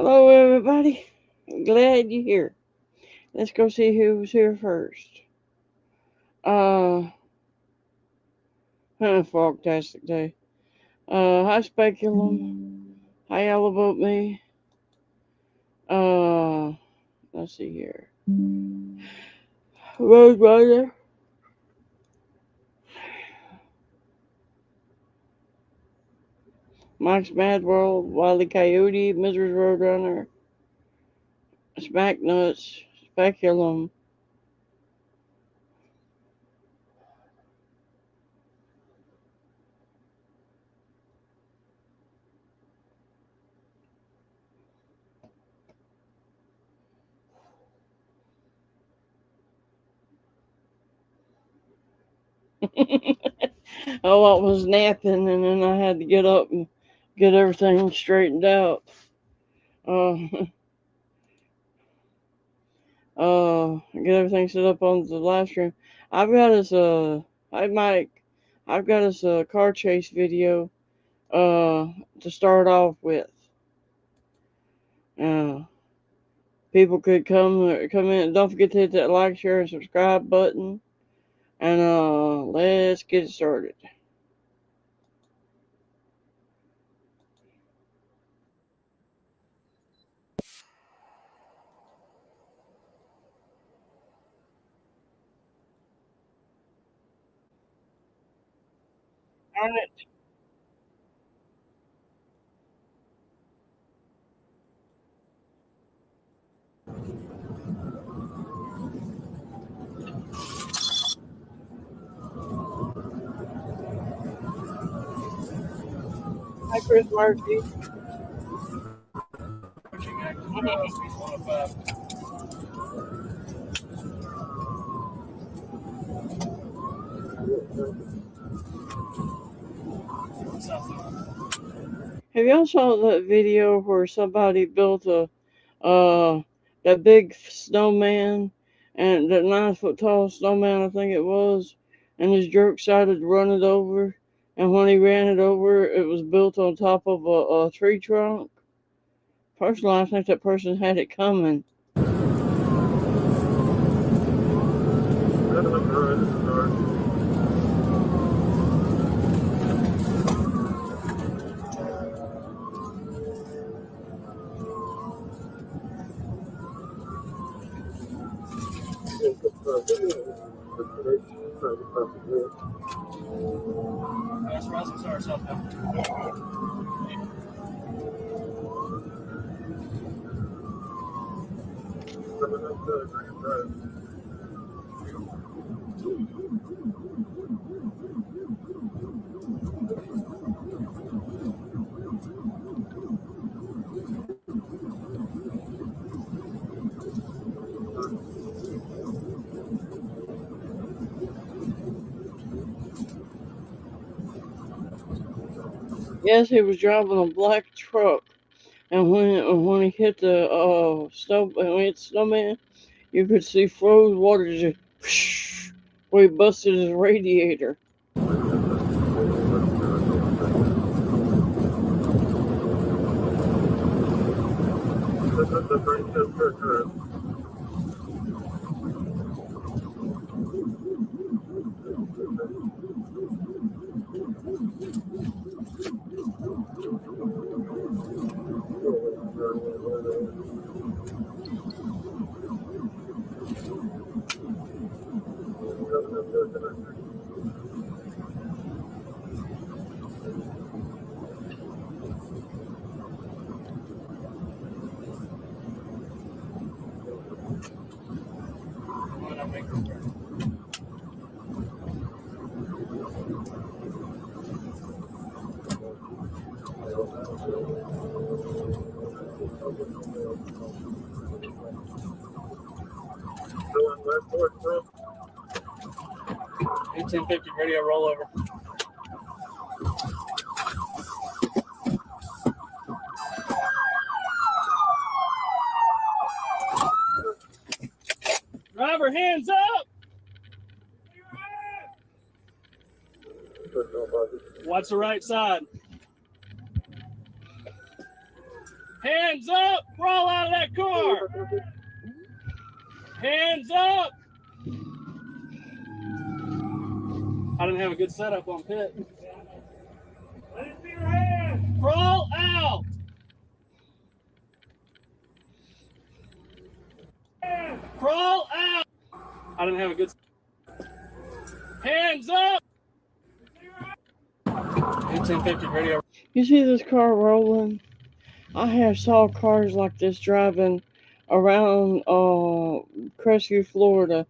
Hello, everybody. Glad you're here. Let's go see who was here first. Uh, Fantastic day. Hi, Speculum. Hi, all about me. Uh, let's see here. Roadrunner. Mike's Mad World. Wily Coyote. Mrs. Roadrunner. Smack Nuts. Speculum. Oh, I was napping and then I had to get up and get everything straightened out. Uh, get everything set up on the live stream. I've got us hi Mike, I've got us a car chase video to start off with. Uh, People could come in. Don't forget to hit that like, share, and subscribe button. And let's get it started. Darn it. Hi Chris Murphy. Have y'all saw that video where somebody built uh that big snowman and that 9 foot tall snowman I think it was, and this jerk decided to run it over, and when he ran it over it was built on top of a tree trunk. Personally, I think that person had it coming. Yes, he was driving a black truck, and when he hit the when he hit the snowman, you could see froze water just where he busted his radiator. Driver, hands up! Watch the right side. Hands up! Crawl out of that car! Hands up! I didn't have a good setup on pit. Let me see your hands! Crawl out! Crawl out! I didn't have a good. Hands up! 1850 radio. You see this car rolling? I have saw cars like this driving around Crestview, Florida.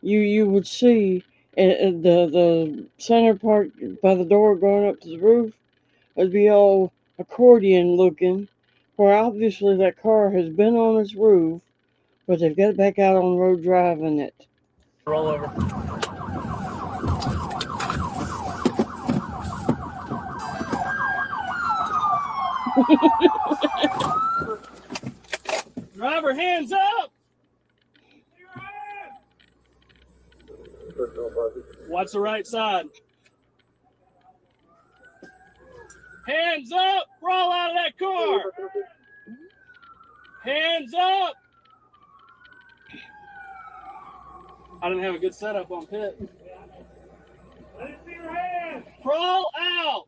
You would see the center part by the door going up to the roof would be all accordion looking, where obviously that car has been on its roof, but they've got it back out on the road driving it. Roll over. Driver, hands up! Watch the right side. Hands up! Crawl out of that car! Hands up! I didn't have a good setup on pit. Let me see your hands! Crawl out!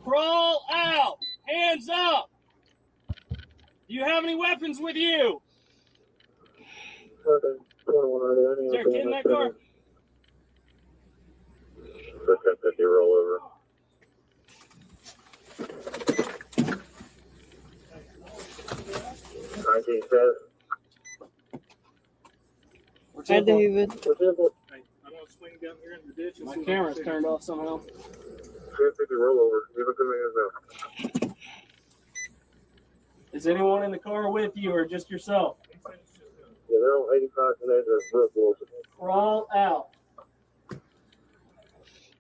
Crawl out! Hands up! Do you have any weapons with you? Sir, get in that car. 50 roll over. Hi, David. I'm going to swing down here in the ditch. My camera's turned off somehow. 50 roll over. You look at me as well. Is anyone in the car with you or just yourself? Yeah, they're on 85 today. They're Brooke Wilson. Crawl out.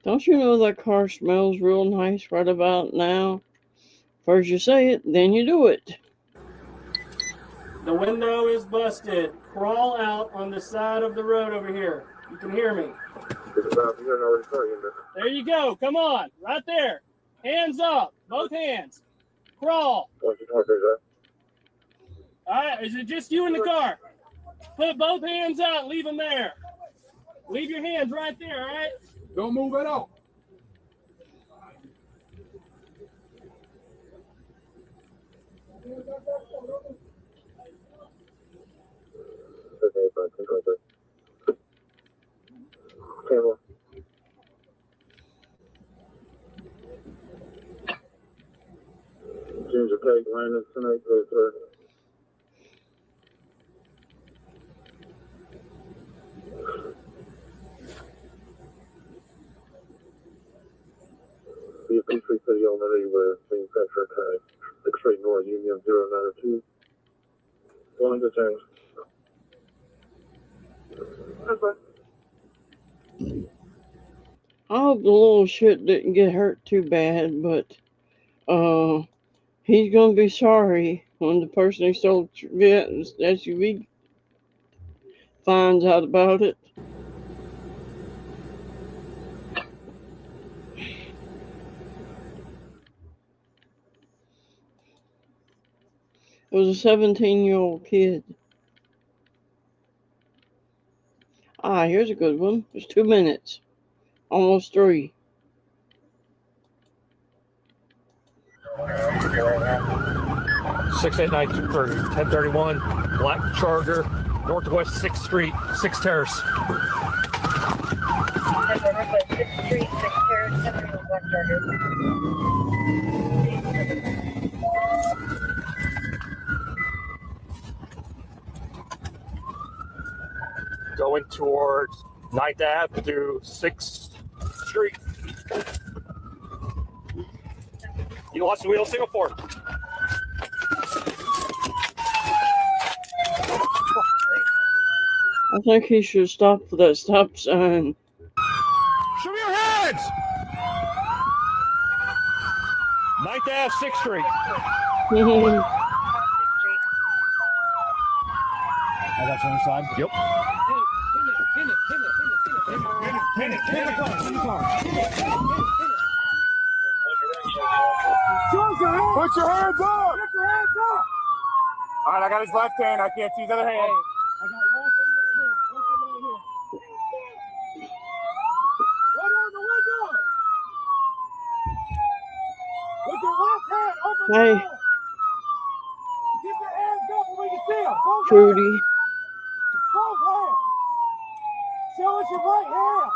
Don't you know that car smells real nice right about now? First you say it, then you do it. The window is busted. Crawl out on the side of the road over here. You can hear me. There you go. Come on. Right there. Hands up. Both hands. Crawl. All right. Is it just you in the car? Put both hands out. Leave them there. Leave your hands right there. All right. Don't move at all. Ginger cake, raining tonight, sir. The Peachtree City on the with manufacturer tag 6 North Union 092. Going to change. I hope the little shit didn't get hurt too bad, but he's gonna be sorry when the person who stole the SUV finds out about it. It was a 17-year-old kid. Ah, here's a good one. It's 2 minutes. Almost 3. 689 for 1031, Black Charger, Northwest 6th Street, 6 Terrace. Northwest 6th Street, 6 Terrace, 7 Black Charger. Going towards 9th Ave to 6th Street. You lost the wheel, single four. I think he should stop for that stop sign. Show me your hands! 9th Ave, 6th Street. Street. I got you on the side. Yep. Hit it. Hit the car. Hit the car. Put your hands up. Put your hands up. All right, I got his left hand. I can't see his other hand. I got one thing right here. One thing right here. Right on the window. With your left hand, open the Hey, door. Get your hands up so we can see them. Both hands. Trudy. Both hands. Show us your right hand.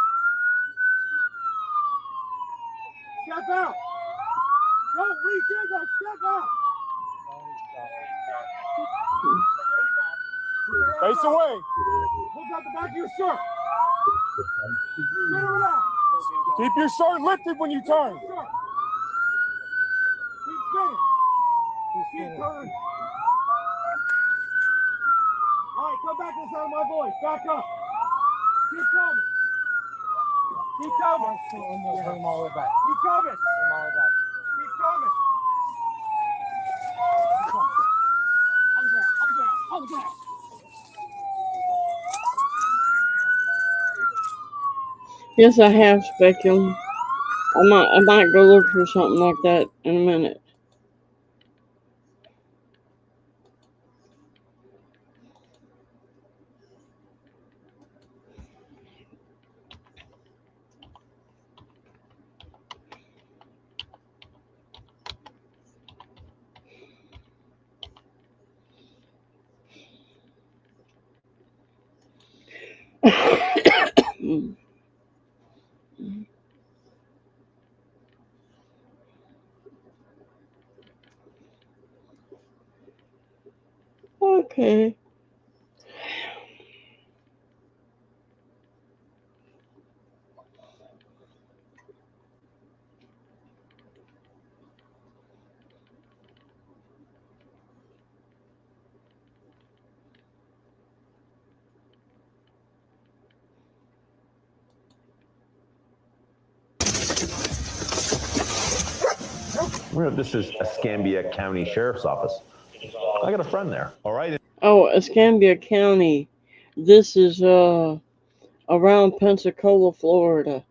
Step out. Don't reach in, go step out. Face away. Look out the back of your shirt. Spin around. Keep your shirt lifted when you turn. Keep spinning. Keep turning. All right, come back to the sound of my voice. Back up. Keep coming. Keep coming. Bring them all the way back. Keep coming. Bring them all the way back. Keep coming. On the ground. On the ground. On the ground. Yes, I have speculum. I might go look for something like that in a minute. Okay. This is Escambia County Sheriff's Office. I got a friend there. All right. Oh, Escambia County. This is around Pensacola, Florida.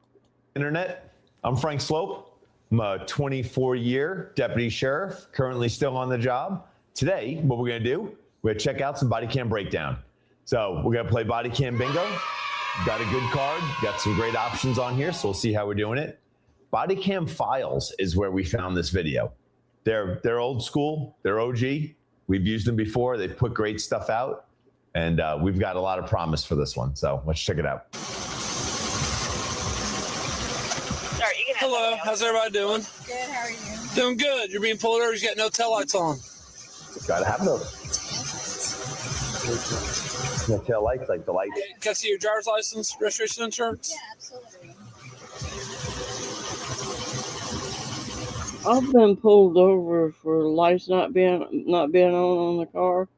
Internet. I'm Frank Slope. I'm a 24-year deputy sheriff, currently still on the job. Today, what we're going to do, we're going to check out some body cam breakdown. So we're going to play body cam bingo. Got a good card. Got some great options on here, so we'll see how we're doing it. Bodycam Files is where we found this video. They're old school. They're OG. We've used them before. They've put great stuff out, and we've got a lot of promise for this one. So let's check it out. Sorry, you can have Hello, how's everybody doing? Good, how are you? Doing good. You're being pulled over. You got no taillights on. Gotta have those. No tail lights, like the lights. Can I see your driver's license, registration, insurance? Yeah, absolutely. I've been pulled over for lights not being on the car,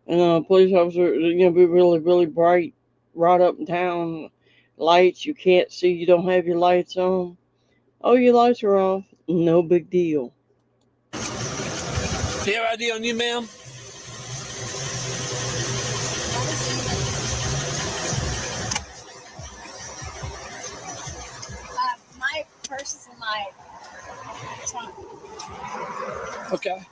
and police officer, be really bright, right up in town. Lights you can't see, you don't have your lights on. Oh, your lights are off. No big deal. Do you have ID on you, ma'am? My purse is in my trunk Okay.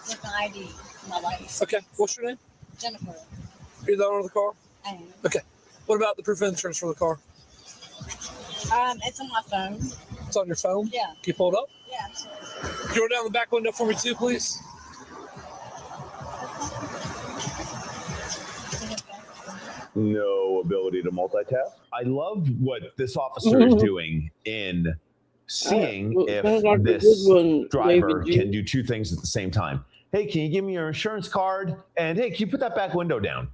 with my ID, my license. Okay. What's your name? Jennifer. Are you the owner of the car? I am. Okay. What about the proof of insurance for the car? It's on my phone. It's on your phone? Yeah. Can you pull it up? Yeah, absolutely. Can you roll down the back window for me too, please? No ability to multitask. I love what this officer is doing in seeing if this driver can do two things at the same time. Hey, can you give me your insurance card? And hey, can you put that back window down?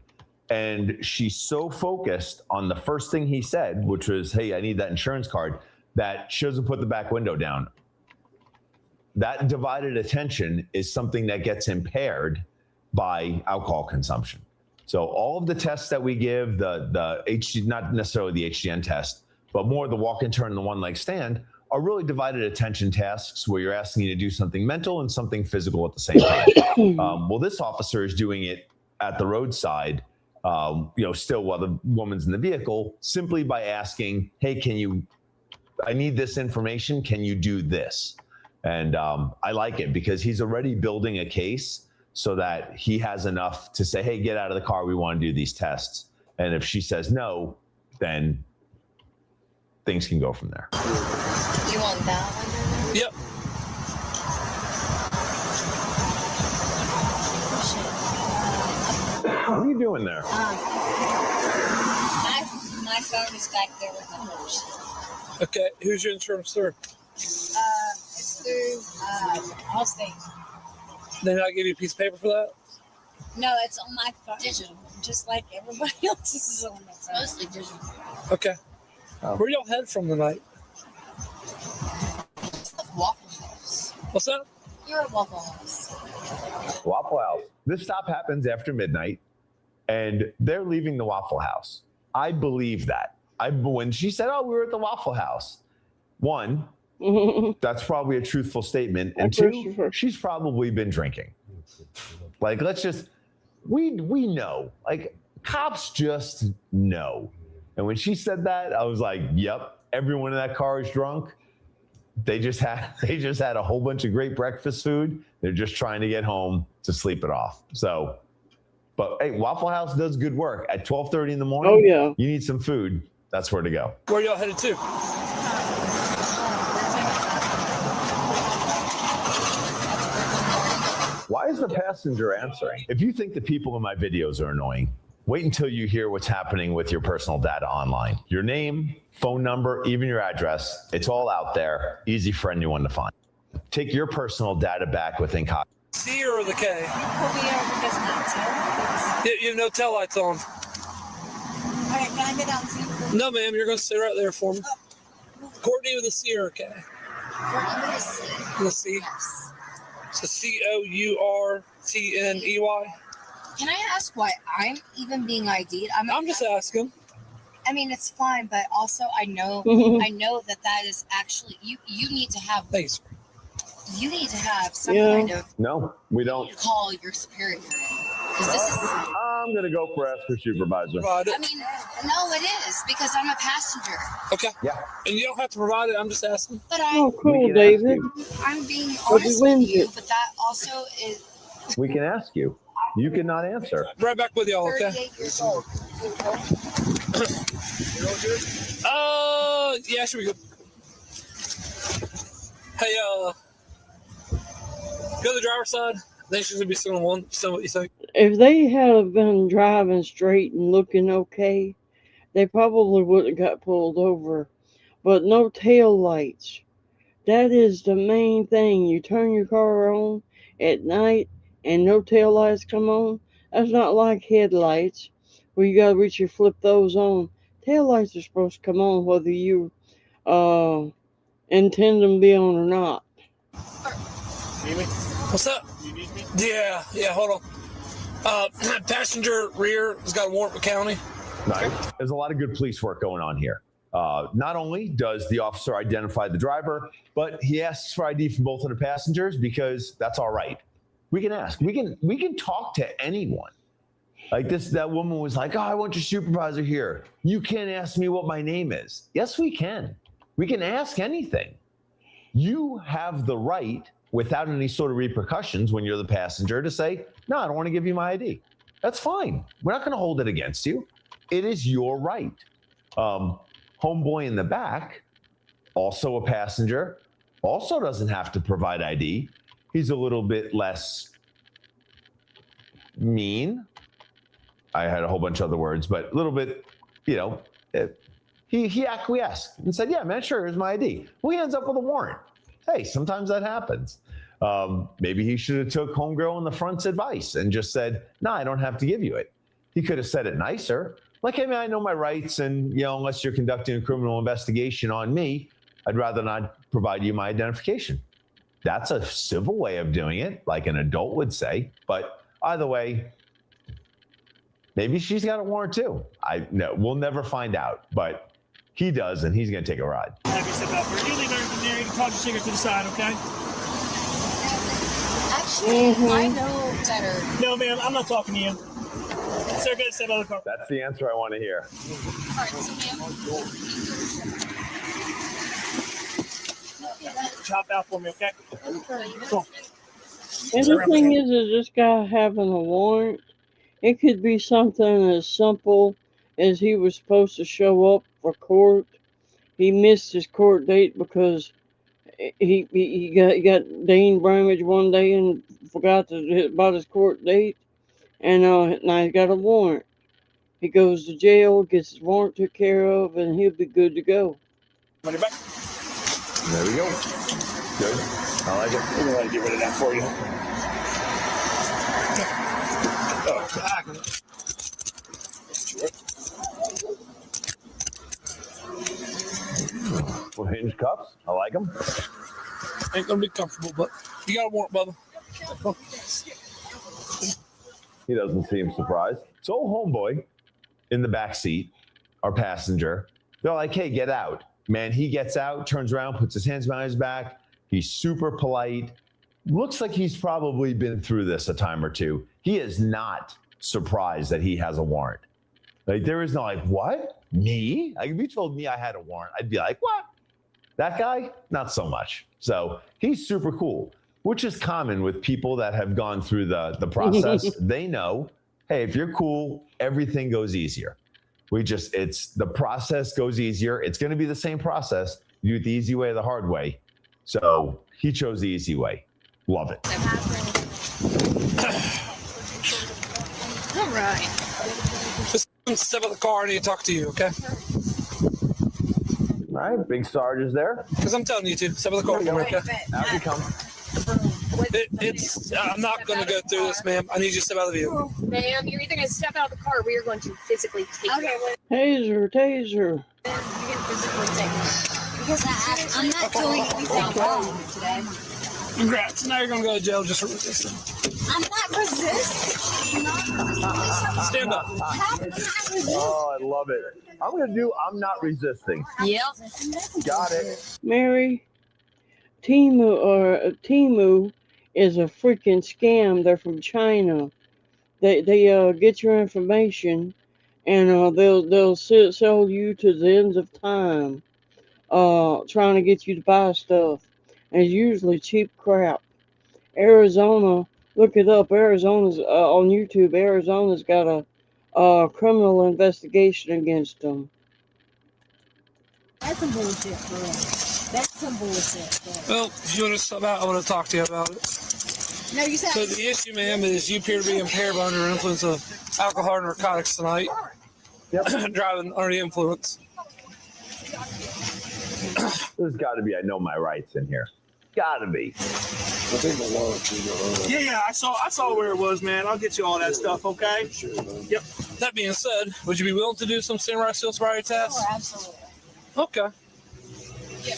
And she's so focused on the first thing he said, which was, hey, I need that insurance card, that she doesn't put the back window down. That divided attention is something that gets impaired by alcohol consumption. So all of the tests that we give, the HD, not necessarily the HDN test, but more the walk and turn and the one leg stand, are really divided attention tasks where you're asking you to do something mental and something physical at the same time. Well, this officer is doing it at the roadside still while the woman's in the vehicle, simply by asking, hey, I need this information. Can you do this? And I like it because he's already building a case so that he has enough to say, hey, get out of the car. We want to do these tests. And if she says no, then things can go from there. You want that one? Yep. What are you doing there? My phone is back there with the horse. Okay, who's your insurance through? It's through Allstate. Then I give you a piece of paper for that? No, it's on my phone. Digital. Just like everybody else's is on their phone. Mostly digital. Okay. Where y'all head from tonight? Waffle House. What's that? You're at Waffle House. Waffle House. This stop happens after midnight, and they're leaving the Waffle House. I believe that. When she said, oh, we were at the Waffle House, one, that's probably a truthful statement. And two, she's probably been drinking. Like, we know. Like, cops just know. And when she said that, I was like, yep, everyone in that car is drunk. They just had a whole bunch of great breakfast food. They're just trying to get home to sleep it off. So, but hey, Waffle House does good work. At 12:30 in the morning, oh yeah, you need some food. That's where to go. Where y'all headed to? Why is the passenger answering? If you think the people in my videos are annoying, wait until you hear what's happening with your personal data online. Your name, phone number, even your address, it's all out there, easy for anyone to find. Take your personal data back with incognito. C or the K? Pull me over because my tail. You have no tail lights on. All right, can I get out and see? No, ma'am, you're going to stay right there for me. Courtney with a C or a K? Courtney with a C. With a C? Yes. So Courtney. Can I ask why I'm even being ID'd? I'm just asking. I mean, it's fine, but also I know that is actually you need to have. Thanks. You need to have some kind of. No, we don't. Call your superior. I'm going to go for ask for supervisor. I mean, no, it is because I'm a passenger. Okay. Yeah. And you don't have to provide it. I'm just asking. But oh, cool, David. I'm being honest with you, but that also is. We can ask you. You cannot answer. Right back with y'all, okay? 38 years old. Yeah, should be good. Hey, go to the driver's side. I think she's gonna be still on one. So what you think? If they had been driving straight and looking okay, they probably would have got pulled over. But no tail lights. That is the main thing. You turn your car on at night and no tail lights come on. That's not like headlights where you gotta reach and flip those on. Tail lights are supposed to come on whether you intend them to be on or not. Need me? What's up? You need me? Yeah, hold on. Passenger rear has got a warrant with county. Nice. There's a lot of good police work going on here. Not only does the officer identify the driver, but he asks for ID from both of the passengers because that's all right. We can ask. We can talk to anyone. Like that woman was like, oh, I want your supervisor here. You can't ask me what my name is. Yes, we can. We can ask anything. You have the right, without any sort of repercussions when you're the passenger, to say, no, I don't want to give you my ID. That's fine. We're not going to hold it against you. It is your right. Homeboy in the back, also a passenger, also doesn't have to provide ID. He's a little bit less mean. I had a whole bunch of other words, but a little bit, he acquiesced and said, yeah, man, sure, here's my ID. Well, he ends up with a warrant. Hey, sometimes that happens. Maybe he should have took homegirl in the front's advice and just said, no, I don't have to give you it. He could have said it nicer. Like, hey, man, I know my rights, and, unless you're conducting a criminal investigation on me, I'd rather not provide you my identification. That's a civil way of doing it, like an adult would say. But either way, maybe she's got a warrant too. We'll never find out, but he does, and he's going to take a ride. Have you sit back there? You leave everything there. You can toss your cigarette to the side, okay? Actually, I know better. No, ma'am, I'm not talking to you. Sir, get a step out of the car. That's the answer I want to hear. All right, so Chop out for me, okay? Cool. And the thing is this guy having a warrant, it could be something as simple as he was supposed to show up for court. He missed his court date because he got Dane Bramage one day and forgot about his court date, and now he's got a warrant. He goes to jail, gets his warrant took care of, and he'll be good to go. Money back. There we go. Good. I like it. I'm going to get rid of that for you. Full hinge cuffs. I like them. Ain't going to be comfortable, but you got a warrant, Bubba. He doesn't seem surprised. So homeboy in the back seat, our passenger, they're like, hey, get out. Man, he gets out, turns around, puts his hands behind his back. He's super polite. Looks like he's probably been through this a time or two. He is not surprised that he has a warrant. Like, there is no like, what? Me? Like, if you told me I had a warrant, I'd be like, what? That guy? Not so much. So he's super cool, which is common with people that have gone through the process. They know, hey, if you're cool, everything goes easier. The process goes easier. It's going to be the same process. You do it the easy way or the hard way. So he chose the easy way. Love it. all right. Just step out of the car. I need to talk to you, okay? All right, Big Sarge is there. Because I'm telling you to. Step out of the car for me, okay? Out you come. I'm not going to go through this, ma'am. I need you to step out of the vehicle. Ma'am, you're either going to step out of the car or we are going to physically take you. Taser. You're going to physically take you. Because I'm not doing anything wrong today. Congrats. Now you're going to go to jail just for resisting. I'm not resisting. Stand up. How can I resist? Oh, I love it. I'm not resisting. Yep. Got it. Mary, Temu is a freaking scam. They're from China. They get your information, and they'll sell you to the ends of time, trying to get you to buy stuff. And it's usually cheap crap. Arizona, look it up. Arizona's on YouTube. Arizona's got a criminal investigation against them. That's some bullshit, bro. That's some bullshit, bro. Well, if you want to step out, I want to talk to you about it. No, you said. So the issue, ma'am, is you appear to be impaired by under influence of alcohol and narcotics tonight. Yep. Driving under the influence. There's got to be. I know my rights in here. Got to be. Yeah, I saw where it was, man. I'll get you all that stuff, okay? Sure, man. Yep. That being said, would you be willing to do some samurai steel sobriety tests? Oh, absolutely. Okay. Yeah.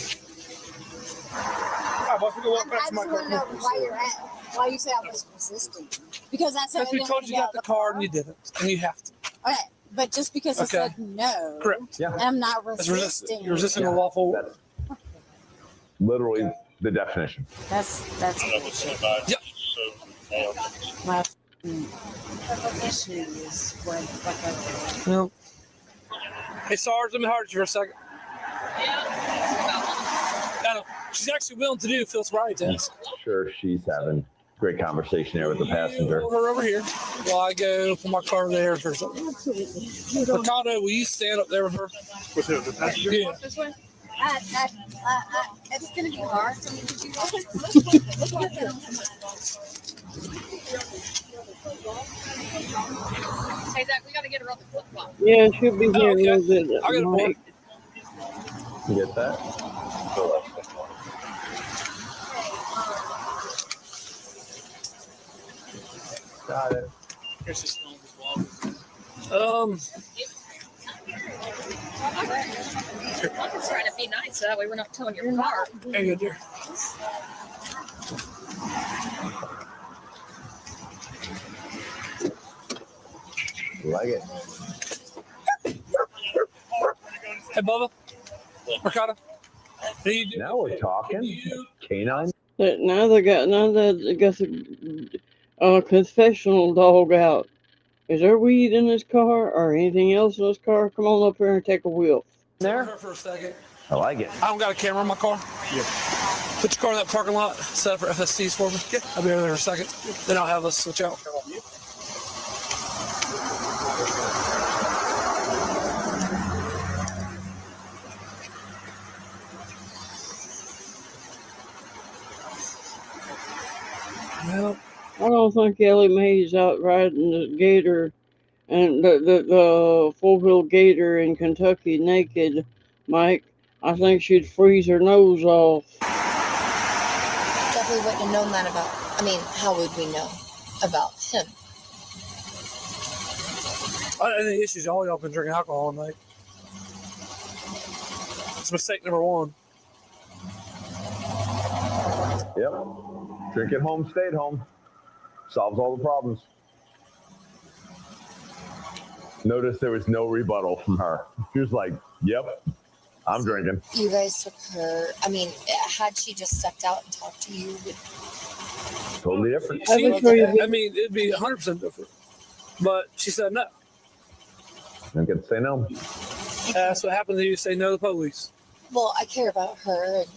All right, boss, we can walk back to my car. I just want to know why you're at. Why you say I was resisting? Because I said. Because we told you got the card and you didn't, and you have to. Okay, but just because I said no. Correct. Yeah. I'm not resisting. You're resisting a lawful. That's literally the definition. That's. Yep. My issue is when fuck Yep. Hey, Sarge, let me hold you for a second. Adam, she's actually willing to do the field sobriety test. Sure, she's having great conversation there with the passenger. Pull her over here while I go put my car there for something. Ricardo, will you stand up there with her? With who? The passenger? Yeah. This way? it's gonna be hard. So Hey, Zach, we got to get her on the flip flop. Yeah, she'll be here in a little bit. I'll get a Mike. You get that? Got it. Here's his phone as well. I'm just trying to be nice, so that way we're not towing your car. There you go, dear. Like it. Hey, Bubba. Ricardo. Now we're talking. Canine. Now they got the confessional dog out. Is there weed in this car or anything else in this car? Come on up here and take a whiff. There for a second. I like it. I don't got a camera in my car. Yeah. Put your car in that parking lot. Set up for FSTs for me. Yeah. I'll be over there in a second. Then I'll have us switch out. Well, I don't think Ellie Mae's out riding the gator and the four-wheel gator in Kentucky naked, Mike. I think she'd freeze her nose off. Definitely wouldn't have known that about. I mean, how would we know about him? I think the issue is all y'all been drinking alcohol all night. It's mistake number one. Yep. Drink at home, stay at home. Solves all the problems. Notice there was no rebuttal from her. She was like, yep, I'm drinking. You guys took her. I mean, had she just stepped out and talked to you, would Totally different. I mean, it'd be 100% different. But she said no. Don't get to say no. That's what happens when you say no to the police. well, I care about her, and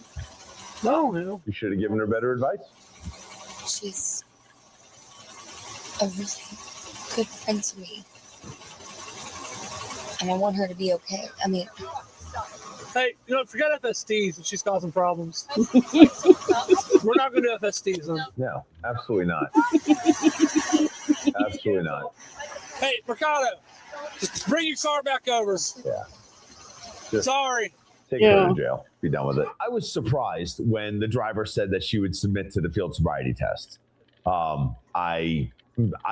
No. You should have given her better advice. she's a really good friend to me. And I want her to be okay. I mean, Hey, forget FSTs if she's causing problems. We're not going to do FSTs. Then. No, absolutely not. Absolutely not. Hey, Mercado, just bring your car back over. Yeah. Sorry. Take her to jail. Be done with it. I was surprised when the driver said that she would submit to the field sobriety test. I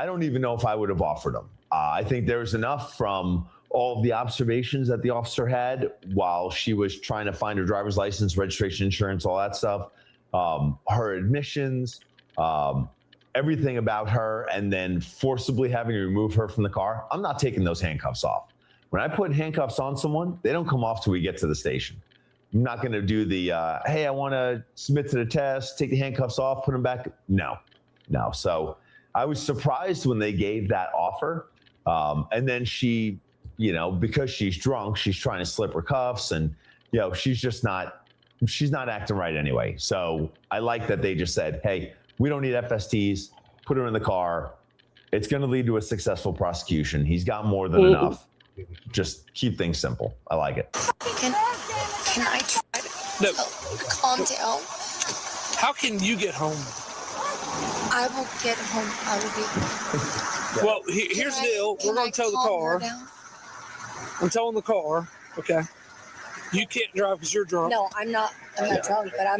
don't even know if I would have offered them. I think there was enough from all of the observations that the officer had while she was trying to find her driver's license, registration, insurance, all that stuff, her admissions, everything about her, and then forcibly having to remove her from the car. I'm not taking those handcuffs off. When I put handcuffs on someone, they don't come off till we get to the station. I'm not going to do the, hey, I want to submit to the test, take the handcuffs off, put them back. No. So I was surprised when they gave that offer. And then she, because she's drunk, she's trying to slip her cuffs, and, she's not acting right anyway. So I like that they just said, hey, we don't need FSTs, put her in the car. It's going to lead to a successful prosecution. He's got more than enough. Just keep things simple. I like it. can I try to calm down? How can you get home? I will get home. I will be. Well, here's the deal. We're going to tow the car. I'm towing the car. Okay. You can't drive because you're drunk. No, I'm not drunk, but I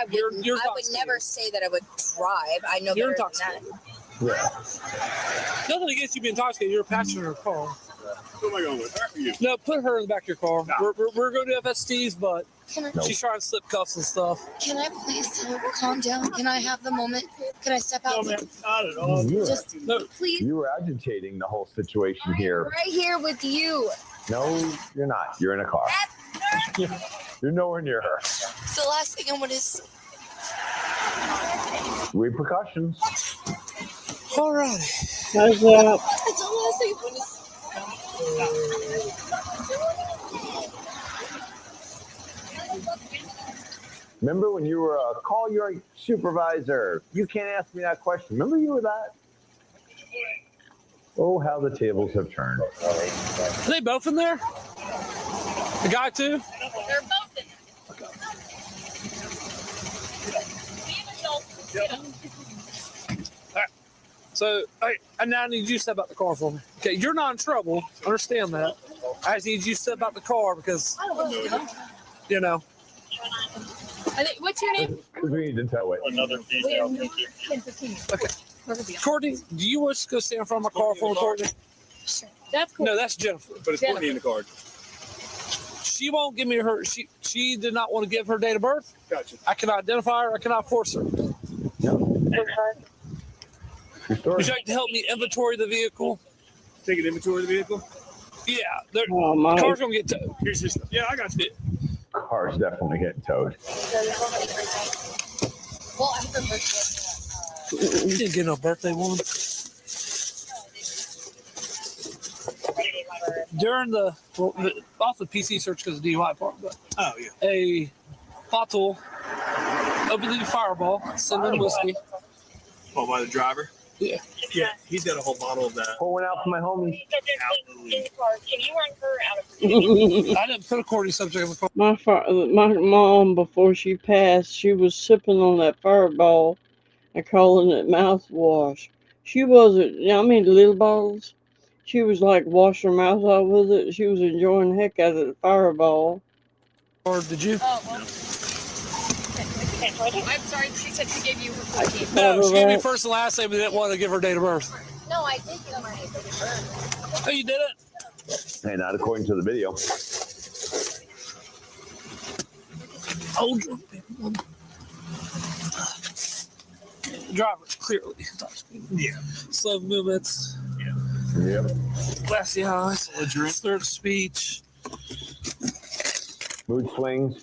would never say that I would drive. I know You're better intoxicated. than that. Yeah. Nothing against you being intoxicated. You're a passenger in a car. Who am I going with? Her or you? No, put her in the back of your car. No. We're going to FSTs, but Can she's trying to slip cuffs and stuff. I please calm down? Can I have the moment? Can I step out? No, man, not at all. Just please. You were agitating the whole situation here. Right here with you. No, you're not. You're in a car. You're nowhere near her. It's the last thing I want to. Repercussions. All right. How's that? It's the last thing I want to. Remember when you were call your supervisor? You can't ask me that question. Remember you were that? Oh, how the tables have turned. Are they both in there? The guy too? They're both in All right. So, I now need you to step out the car for me. Okay, you're not in trouble. Understand that. I just need you to step out the car because, What's your name? We need to tow it. Another female. Okay. Courtney, do you wish to go stand in front of my car for me, Courtney? That's cool. No, that's Jennifer. But it's Courtney in the card. She won't give me her. She did not want to give her date of birth. Gotcha. I cannot identify her. I cannot force her. True story. Would you like to help me inventory the vehicle? Take an inventory of the vehicle. Yeah, my. the car's gonna get towed. Here's your stuff. Yeah, I got you. Car's definitely getting towed. Well, I remember. You didn't get no birthday woman. during the off the PC search because of the DUI part, but a bottle opened the fireball, cinnamon whiskey. Oh, by the driver? Yeah. Yeah, he's got a whole bottle of that. Pour one out for my homies. Can you run her out of I didn't put a Courtney subject in the car. My mom, before she passed, she was sipping on that fireball and calling it mouthwash. She wasn't, I mean, little bottles. She was like washing her mouth out with it. She was enjoying the heck out of the fireball. Or did you? Oh, well. I'm sorry, she said she gave you her 14. No, she gave me first and last name, but didn't want to give her date of birth. No, I did give my date of birth. Oh, you did it? Hey, not according to the video. Oh, driver, clearly. Yeah. Slow movements. Yeah. Glassy eyes. Slurred speech. Mood swings.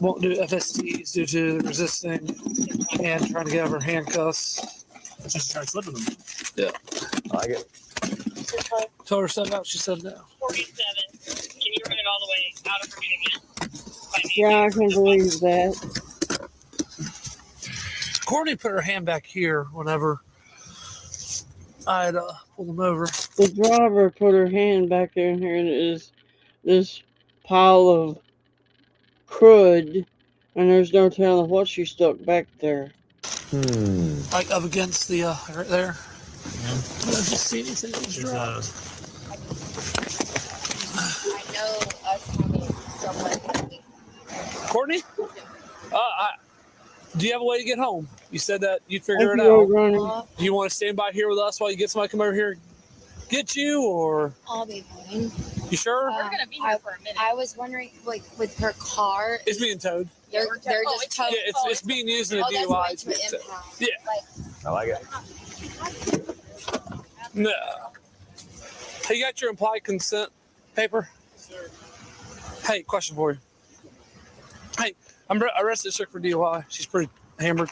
Won't do FSTs due to resisting and trying to get over handcuffs. Just try slipping them. Yeah. I like it. Told her something out, she said no. 47. Can you run it all the way out of her again? Yeah, I can believe that. Courtney put her hand back here whenever I'd pulled them over. The driver put her hand back there, and here it is, this pile of crud, and there's no telling what she stuck back there. Like up against the right there. I don't just see anything. I know us having someone. Courtney? Do you have a way to get home? You said that you'd figure it out. Do you want to stand by here with us while you get somebody to come over here get you, or? I'll be fine. You sure? We're going to be here for a minute. I was wondering, like, with her car. It's being towed. They're just towing. Yeah, it's being used in a DUI. It's being towed. Yeah. I like it. No. Hey, you got your implied consent paper? Sir. Hey, question for you. Hey, I arrested this chick for DUI. She's pretty hammered.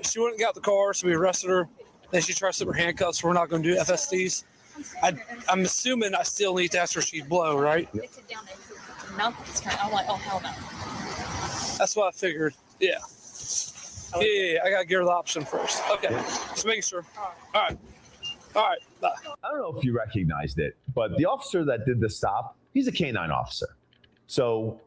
She wouldn't get out the car, so we arrested her. Then she tried to slip her handcuffs, so we're not going to do FSDs. I'm assuming I still need to ask her if she'd blow, right? They sit down and mouth is kind of, I'm like, oh, hell no. That's what I figured. Yeah. Yeah, I got to give her the option first. Okay. Just making sure. All right. Bye. I don't know if you recognized it, but the officer that did the stop, he's a K-9 officer. So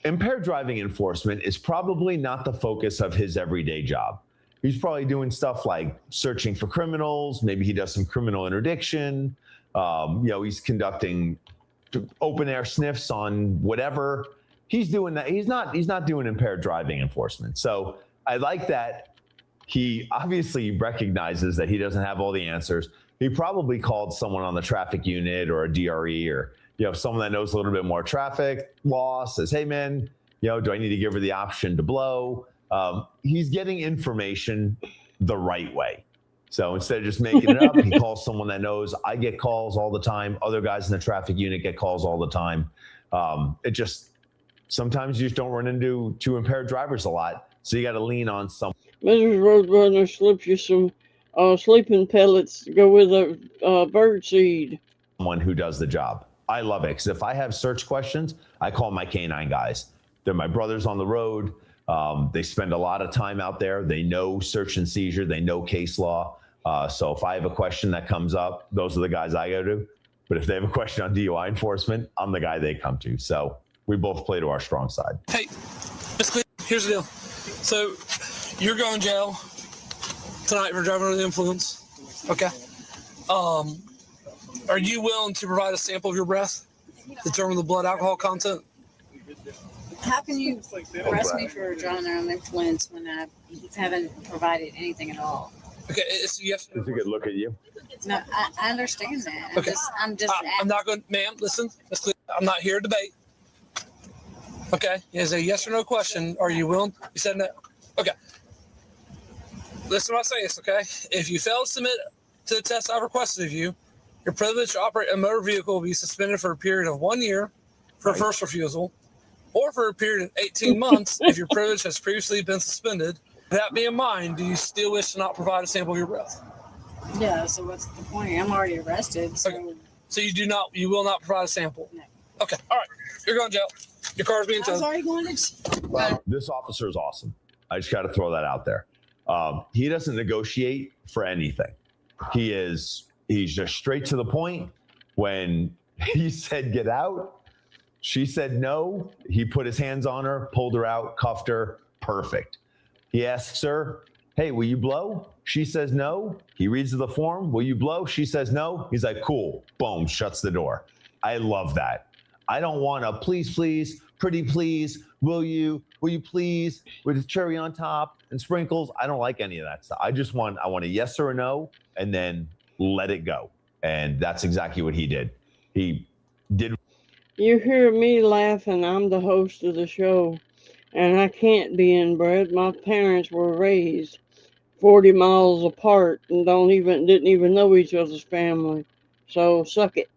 impaired driving enforcement is probably not the focus of his everyday job. He's probably doing stuff like searching for criminals. Maybe he does some criminal interdiction. He's conducting open air sniffs on whatever. He's doing that. He's not doing impaired driving enforcement. So I like that he obviously recognizes that he doesn't have all the answers. He probably called someone on the traffic unit or a DRE or someone that knows a little bit more traffic law, says, hey man, do I need to give her the option to blow? He's getting information the right way. So instead of just making it up, he calls someone that knows. I get calls all the time. Other guys in the traffic unit get calls all the time. Sometimes you just don't run into impaired drivers a lot. So you got to lean on someone. Mrs. Roadrunner slipped you some sleeping pellets to go with a bird seed. Someone who does the job. I love it because if I have search questions, I call my K-9 guys. They're my brothers on the road. They spend a lot of time out there. They know search and seizure. They know case law. So if I have a question that comes up, those are the guys I go to. But if they have a question on DUI enforcement, I'm the guy they come to. So we both play to our strong side. Hey, here's the deal. So you're going to jail tonight for driving under the influence. Okay. Are you willing to provide a sample of your breath to determine the blood alcohol content? How can you arrest me for driving under the influence when I haven't provided anything at all? Okay, it's yes. It's a good look at you. No, I understand that. Okay. I'm just I'm not going, ma'am, listen. I'm not here to debate. Okay, it's a yes or no question. Are you willing? You said no. Okay. Listen to what I say, okay? If you fail to submit to the test I requested of you, your privilege to operate a motor vehicle will be suspended for a period of 1 year for first refusal, or for a period of 18 months if your privilege has previously been suspended. With that being in mind, do you still wish to not provide a sample of your breath? Yeah, so what's the point? I'm already arrested, so... Okay. So you will not provide a sample? No. Okay, all right. You're going to jail. Your car's being towed. I was already going to... Wow. This officer is awesome. I just got to throw that out there. He doesn't negotiate for anything. He's just straight to the point. When he said get out, she said no. He put his hands on her, pulled her out, cuffed her. Perfect. He asks her, hey, will you blow? She says no. He reads the form. Will you blow? She says no. He's like, cool. Boom, shuts the door. I love that. I don't want a please, please, pretty please, will you please, with a cherry on top and sprinkles. I don't like any of that stuff. I want a yes or a no, and then let it go. And that's exactly what he did. He did. You hear me laughing. I'm the host of the show, and I can't be inbred. My parents were raised 40 miles apart and didn't even know each other's family. So suck it.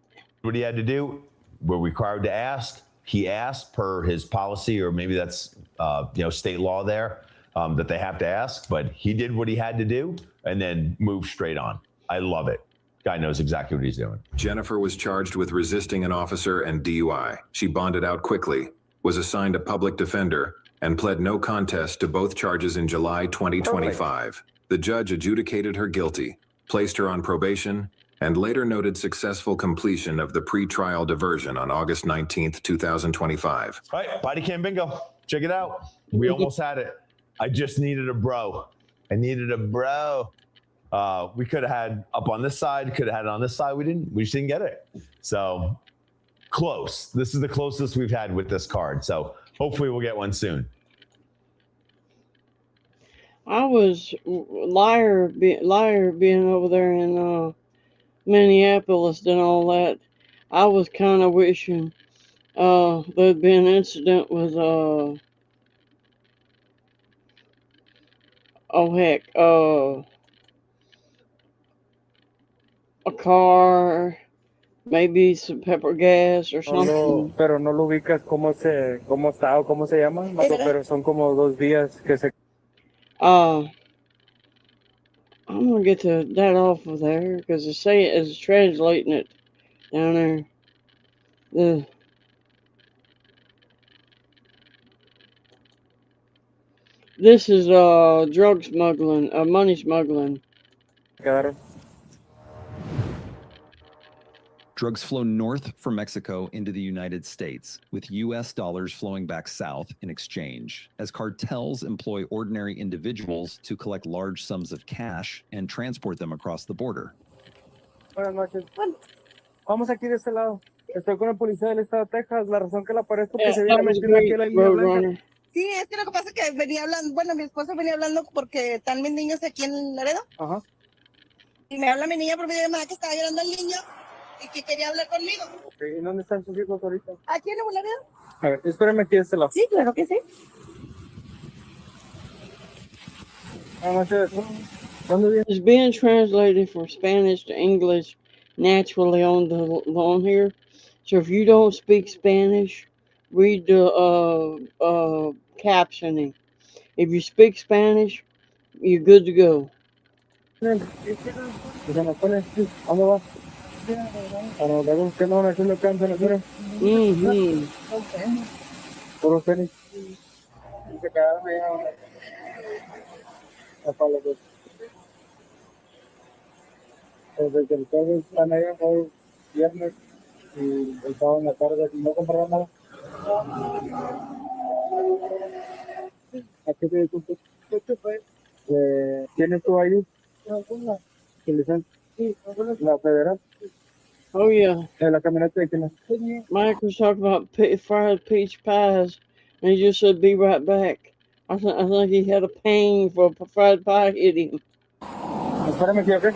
What he had to do, we're required to ask. He asked per his policy, or maybe that's state law there, that they have to ask. But he did what he had to do and then moved straight on. I love it. Guy knows exactly what he's doing. Jennifer was charged with resisting an officer and DUI. She bonded out quickly, was assigned a public defender, and pled no contest to both charges in July 2025. The judge adjudicated her guilty, placed her on probation, and later noted successful completion of the pre-trial diversion on August 19th, 2025. All right, body cam bingo. Check it out. We almost had it. I just needed a bro. We could have had up on this side, could have had it on this side. We just didn't get it. So close. This is the closest we've had with this card. So hopefully we'll get one soon. I was liar being over there in Minneapolis and all that. I was kind of wishing there'd be an incident with a car, maybe some pepper gas or something. Pero no lo ubicas cómo está o cómo se llama, pero son como 2 días que se... I'm gonna get that off of there because it's translating it down there. This is drug smuggling, money smuggling. Drugs flow north from Mexico into the United States, with U.S. dollars flowing back south in exchange, as cartels employ ordinary individuals to collect large sums of cash and transport them across the border. Buenas noches. Vamos aquí de este lado. Estoy con el policía del estado de Texas. La razón que le aparezco es que se viene metiendo aquí a la línea blanca. Sí, es que lo que pasa es que venía hablando, bueno, mi esposo venía hablando porque están mis niños aquí en Laredo. Ajá. Y me habla mi niña por videollamada que estaba llorando el niño y que quería hablar conmigo. Okay. ¿Y dónde están sus hijos ahorita? Aquí en Nuevo Laredo. A ver, espérame aquí de este lado. Sí, claro que sí. It's being translated from Spanish to English naturally on here. So if you don't speak Spanish, read the captioning. If you speak Spanish, you're good to go. Desde entonces están allá hoy viernes y el sábado en la tarde y no compraron nada. ¿A qué te disculpas? ¿Tienes tu ID? ¿Tu licencia? Sí, la federal. Oh yeah. La camioneta de quién es? Mike was talking about fried peach pies, and he just said, "Be right back." I think he had a pain for a fried pie hit him. Espérame aquí, ¿ok?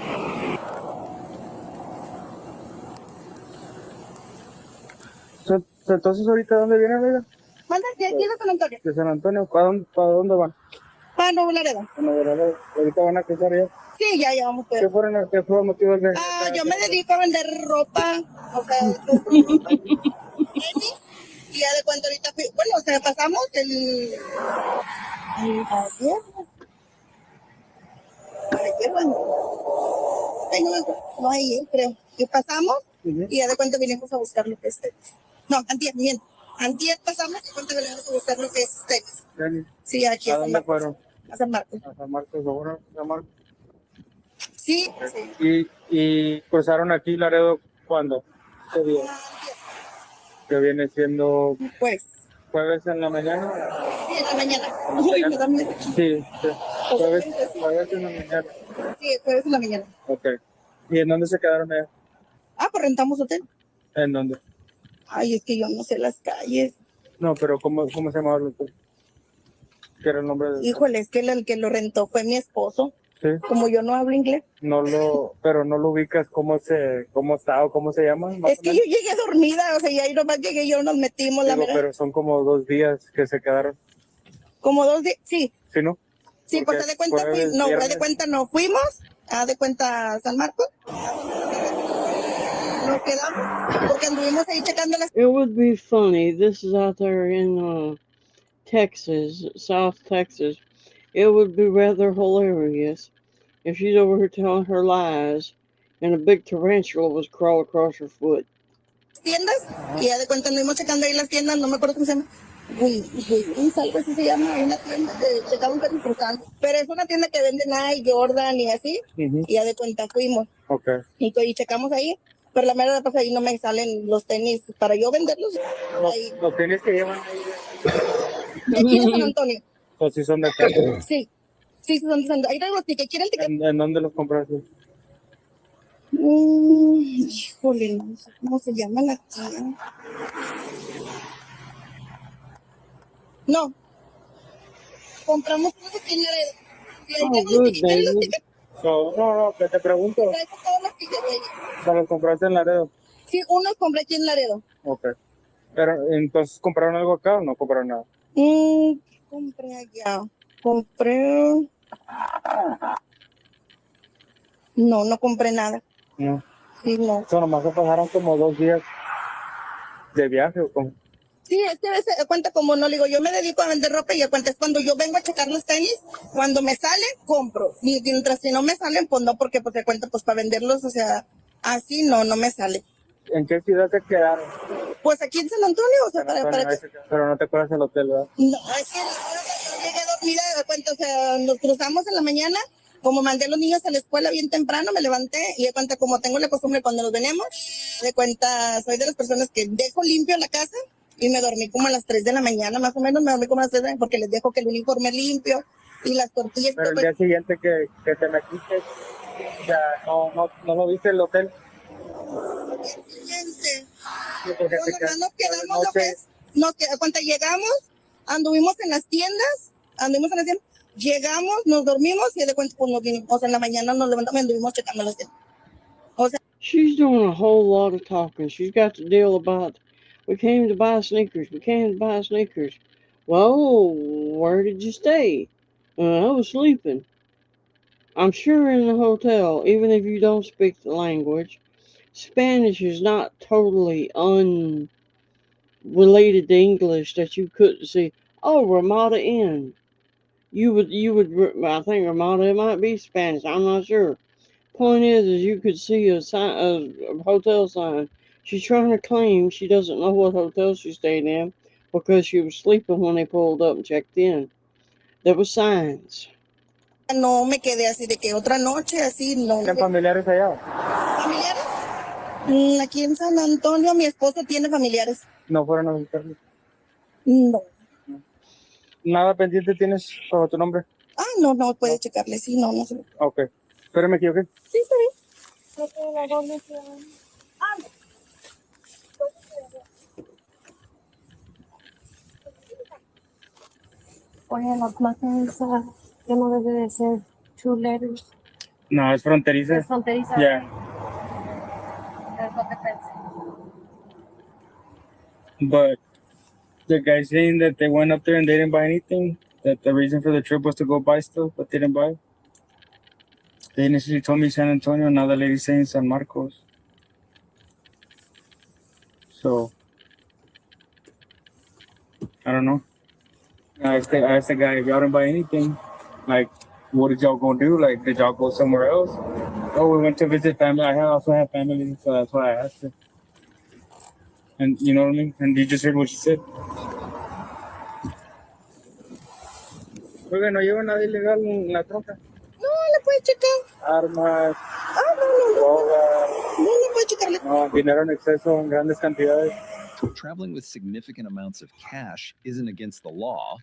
Entonces, ¿ahorita dónde viene, amiga? Manda, de aquí de San Antonio. De San Antonio, ¿para dónde van? Para Nuevo Laredo. Nuevo Laredo. ¿Ahorita van a cruzar ya? Sí, ya vamos. ¿Qué fue el motivo de...? Yo me dedico a vender ropa, o sea, Y ya de cuenta ahorita fui, bueno, o sea, pasamos ayer, bueno, ay, no me acuerdo, no ayer creo, que pasamos y ya de cuenta vinimos a buscar lo que es tenis. No, antier pasamos y de cuenta vinimos a buscar lo que es tenis. Sí, aquí ¿A dónde fueron? A San Marcos. A San Marcos, ¿seguro? San Marcos. Sí, sí. Y cruzaron aquí Laredo, ¿cuándo? ¿Qué día? Que viene siendo Pues. jueves en la mañana. Sí, en la mañana. Uy, me da miedo. Sí, sí. Jueves en la mañana. Sí, jueves en la mañana. Ok. ¿Y en dónde se quedaron allá? Ah, pues rentamos hotel. ¿En dónde? Ay, es que yo no sé las calles. No, pero ¿cómo se llamaba el hotel? ¿Qué era el nombre del hotel? Híjole, es que el que lo rentó fue mi esposo. Sí. Como yo no hablo inglés. Pero no lo ubicas cómo está o cómo se llama. Es que yo llegué dormida, o sea, y ahí nomás llegué yo, nos metimos, la verdad. Pero son como 2 días que se quedaron. Como 2 días, sí. ¿Sí, no? Sí, pues haz de cuenta, no fuimos, haz de cuenta San Marcos. Nos quedamos, porque anduvimos ahí checando las... It would be funny. This is out there in Texas, South Texas. It would be rather hilarious if she's over here telling her lies and a big tarantula was crawl across her foot. Tiendas, y ya de cuenta anduvimos checando ahí las tiendas, no me acuerdo cómo se llama. Algo así se llama, una tienda que checamos que importante. Pero es una tienda que vende Nike, Jordan y así. Y ya de cuenta fuimos. Okay. Y checamos ahí. Pero la mera pues ahí no me salen los tenis para yo venderlos. Los tenis que llevan ahí. De aquí de San Antonio. ¿O si son de acá? Sí. Sí, son de San Antonio. Ahí traigo los tickets. ¿Quieren el ticket? ¿En dónde los compraste? Híjole, no sé cómo se llama la tienda. No. Compramos cosas aquí en Laredo. Y ahí traigo los tickets. ¿Quieren los tickets? No, que te pregunto. Traigo todos los tickets de ahí. ¿Los compraste en Laredo? Sí, unos compré aquí en Laredo. Ok. Pero, ¿entonces compraron algo acá o no compraron nada? ¿Qué compré allá? Compré... No compré nada. No. Sí, no. Eso nomás se pasaron como 2 días de viaje o cómo. Sí, es que a veces cuenta como no, digo, yo me dedico a vender ropa y a cuenta es cuando yo vengo a checar los tenis, cuando me salen, compro. Y mientras si no me salen, pues no, porque pues se cuenta, pues para venderlos, o sea, así no me sale. ¿En qué ciudad se quedaron? Pues aquí en San Antonio, o sea, para que... Pero no te acuerdas del hotel, ¿verdad? No, es que yo llegué dormida, de cuenta, o sea, nos cruzamos en la mañana, como mandé a los niños a la escuela bien temprano, me levanté y de cuenta, como tengo la costumbre cuando nos venimos, de cuenta, soy de las personas que dejo limpio la casa y me dormí como a las 3 de la mañana, más o menos, me dormí como a las 3 de la mañana porque les dejo que el uniforme limpio y las tortillas. Pero el día siguiente que te metiste, o sea, no lo viste el hotel. Siguiente. Nos quedamos lo que es, cuando llegamos, anduvimos en las tiendas, llegamos, nos dormimos y de cuenta, pues nos vinimos, o sea, en la mañana nos levantamos y anduvimos checando las tiendas. O sea, she's doing a whole lot of talking. She's got the deal about, we came to buy sneakers. Well, where did you stay? I was sleeping. I'm sure in the hotel, even if you don't speak the language, Spanish is not totally unrelated to English that you couldn't see. Oh, Ramada Inn. You would. I think Ramada, it might be Spanish. I'm not sure. Point is you could see a hotel sign. She's trying to claim she doesn't know what hotel she stayed in because she was sleeping when they pulled up and checked in. There were signs. No me quedé así de que otra noche así, no. ¿Tienen familiares allá? ¿Familiares? Aquí en San Antonio mi esposo tiene familiares. ¿No fueron a visitarlos? No. ¿Nada pendiente tienes sobre tu nombre? Ah, no, puede checarle, sí, no sé. Ok. ¿Pero me equivoqué? Sí, está bien. Oye, la placa esa que no debe de ser 2 letters. No, es fronteriza. Es fronteriza. Yeah. Es lo que pensé. But the guy saying that they went up there and they didn't buy anything, that the reason for the trip was to go buy stuff, but they didn't buy. They initially told me San Antonio, now the lady's saying San Marcos. So, I asked the guy, if y'all didn't buy anything, like, what did y'all go do? Like, did y'all go somewhere else? Oh, we went to visit family. I also have family, so that's why I asked her. And you know what I mean? And you just heard what she said. Oiga, ¿no lleva nada ilegal en la troca? No, le puede checar. Armas, no. drogas. No, le puede checarle. No, dinero en exceso en grandes cantidades. Traveling with significant amounts of cash isn't against the law,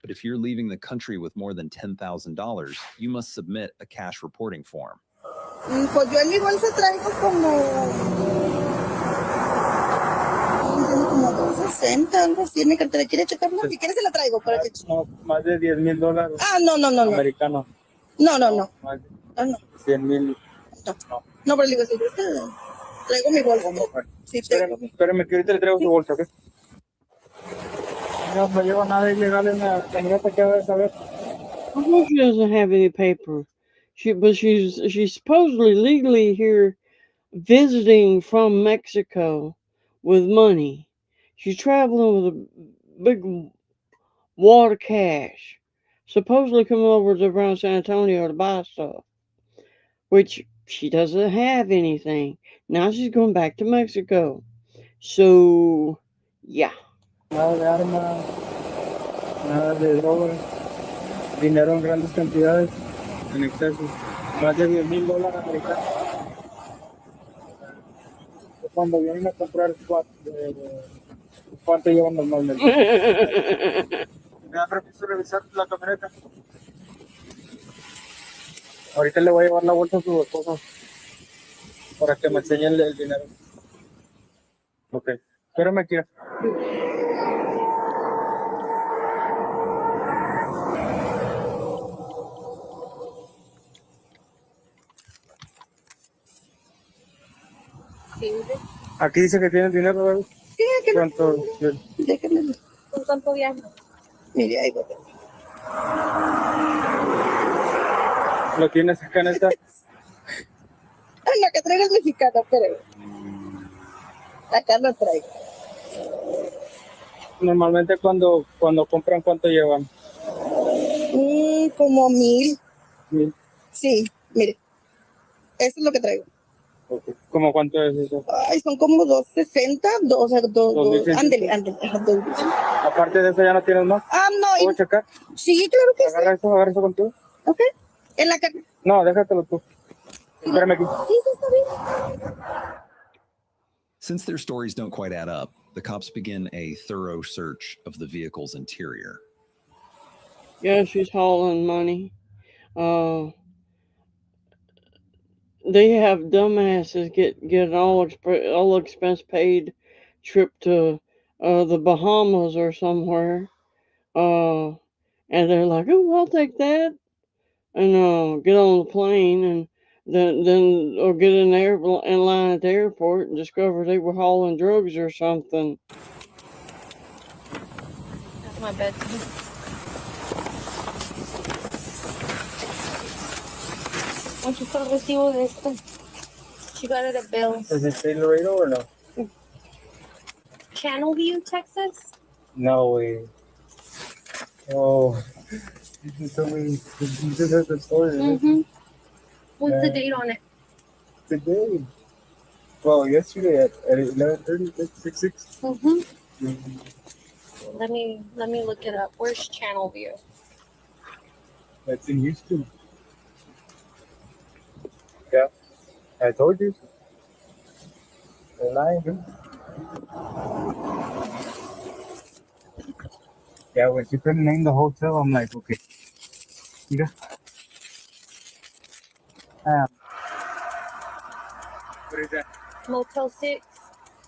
but if you're leaving the country with more than $10,000, you must submit a cash reporting form. Pues yo en mi bolsa traigo como 260, algo así en mi cartera. ¿Quiere checarlo? Si quieres se la traigo para que... No, más de $10,000. No. Americano. No. No. No. 100,000. No, pero le digo, si traigo mi bolsa. Sí, Espérame, que ahorita le traigo su bolsa, ¿ok? No llevo nada ilegal en la camioneta, ¿qué debes saber? I know she doesn't have any paper. She's supposedly legally here visiting from Mexico with money. She's traveling with a big wad of cash. Supposedly coming over to around San Antonio to buy stuff. Which she doesn't have anything. Now she's going back to Mexico. So, yeah. Nada de armas, nada de drogas, dinero en grandes cantidades, en exceso, más de $10,000 americanos. Cuando vienen a comprar, ¿cuánto llevan normalmente? ¿Me da permiso revisar la camioneta? Ahorita le voy a llevar la bolsa a su esposa para que me enseñe el dinero. Ok, espérame aquí. Aquí dice que tiene dinero, ¿verdad? Sí, que ¿Cuánto? Déjenme. ¿Con cuánto viaja? Mire, ahí va. ¿Lo tienes acá en esta? La que traigo es mexicana, pero acá no traigo. Normalmente cuando compran, ¿cuánto llevan? Como 1,000. 1,000. Sí, mire. Eso es lo que traigo. Okay. ¿Cómo cuánto es eso? Ay, son como 260, ándele. Aparte de eso, ¿ya no tienes más? No. ¿Puedo checar? Sí, claro que agarra sí. Agarra eso contigo. Ok. En la carne. No, déjatelo tú. Espérame aquí. Sí, está bien. Since their stories don't quite add up, the cops begin a thorough search of the vehicle's interior. Yeah, she's hauling money. They have dumbasses get an all expense paid trip to the Bahamas or somewhere. And they're like, oh, I'll take that. And get on the plane and then or get in line at the airport and discover they were hauling drugs or something. That's my bed. ¿Cuánto está el recibo de esto? She got it at Bill's. Is it State Laredo or no? Channelview, Texas? No way. Oh. You told me you just heard the story. Mm-hmm. What's the date on it? Today. Well, yesterday at 11:30, 6:06. Mm-hmm. Let me look it up. Where's Channelview? That's in Houston. Yeah, I told you. They're lying, dude. Yeah, when she couldn't name the hotel, I'm like, okay. Yeah. What is that? Motel 6.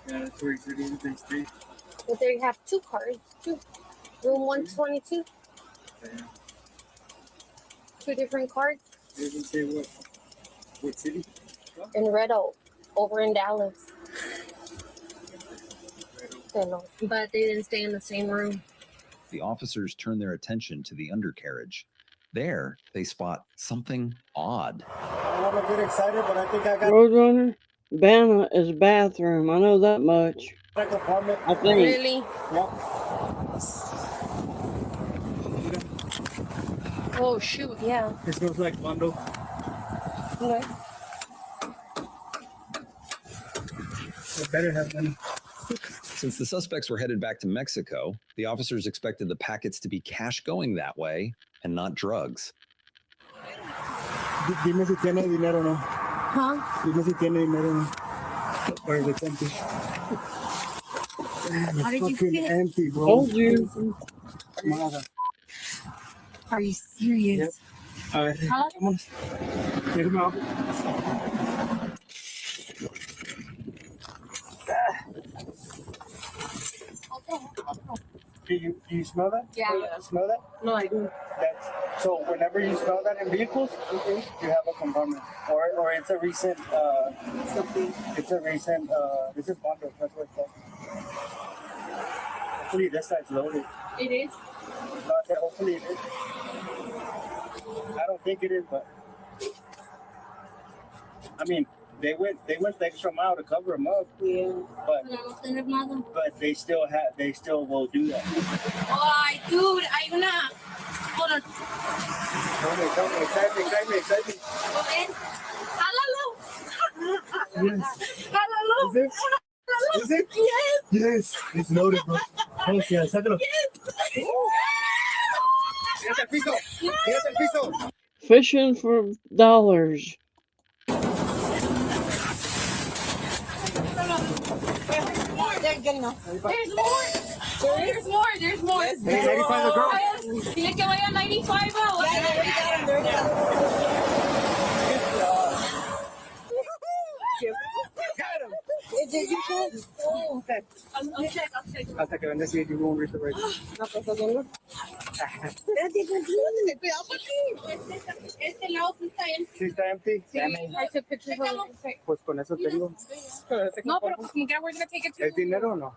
Yeah, that's where you said everything's free. But they have two cards, too. Room 122. Yeah. Two different cards. They didn't say what city? In Red Oak, over in Dallas. But they didn't stay in the same room. The officers turn their attention to the undercarriage. There, they spot something odd. I don't want to get excited, but I think I got Roadrunner, Banna is bathroom. I know that much. a compartment. I think. Really? Yep. Oh shoot, yeah. It smells like bundle. Okay. It better have money. Since the suspects were headed back to Mexico, the officers expected the packets to be cash going that way and not drugs. Dime si tiene dinero o no. Huh? Dime si tiene dinero o no. Or if it's empty. How did you Fucking fit? empty, bro. Told you. Are you serious? A ver, Huh? vámonos. Déjame abajo. Do you smell that? Yeah. You smell that? No, I don't. So whenever you smell that in vehicles, you have a compartment, or it's a recent. It's a recent. This is bundle. That's what it's called. Hopefully this side's loaded. It is. No, I said hopefully it is. I don't think it is, but I mean they went the extra mile to cover them up. Yeah. But they still will do that. Ay, dude, hay una. Hold on. Tell me, excite me. A ver. Jálalo. Yes. Jálalo. Is it? Yes. Yes. It's loaded, bro. Thank you. Sácalo. Tírate al piso. Tírate al piso. Fishing for dollars. There's more. There's more. Hey, 95 the girl. Dile que vaya 95 ahora. Got him. Is it you? Oh, okay. I'll check. Hasta que venga si you won't reach the right. No, pues está bien. Este lado sí está empty. Sí está empty. Sí, I took pictures of it. Pues con eso tengo. No, pero pues como que we're gonna take it to. ¿Es dinero o no?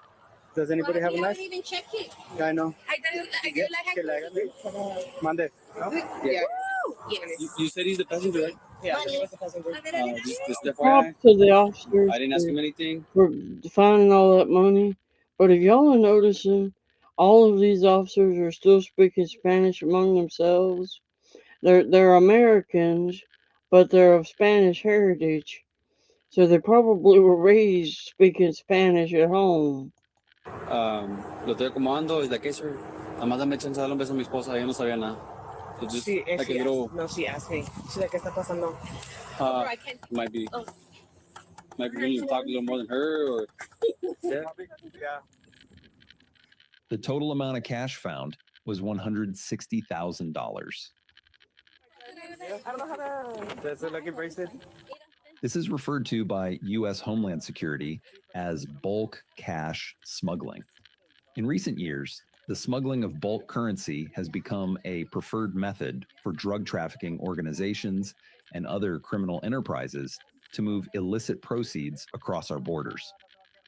Does anybody have a I knife? didn't even check it. Yeah, I know. I did Que le hagan. Mande. ¿No? Yes. You said he's the passenger, right? Yeah, he was the passenger. Just FYI. Props to the officers I didn't ask him anything. for finding all that money. But if y'all are noticing, all of these officers are still speaking Spanish among themselves. They're Americans, but they're of Spanish heritage. So they probably were raised speaking Spanish at home. Lo estoy acomodando desde aquí, sir. Nada más dame chance de darle un beso a mi esposa, ella no sabía nada. So just Sí, like a little, no, she asked me. She's like, ¿qué está pasando? might be when you talk a little more than her, or Yeah. The total amount of cash found was $160,000. I don't know how to. That's a lucky bracelet. This is referred to by U.S. Homeland Security as bulk cash smuggling. In recent years, the smuggling of bulk currency has become a preferred method for drug trafficking organizations and other criminal enterprises to move illicit proceeds across our borders.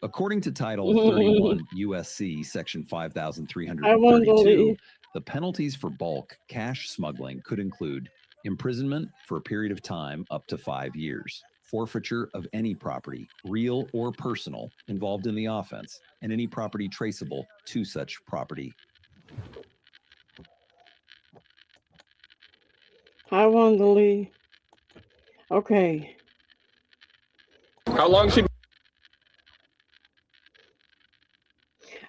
According to Title 31 USC Section 5332, the penalties for bulk cash smuggling could include imprisonment for a period of time up to 5 years, forfeiture of any property, real or personal, involved in the offense, and any property traceable to such property. Hi, Wandalee. Okay. how long should?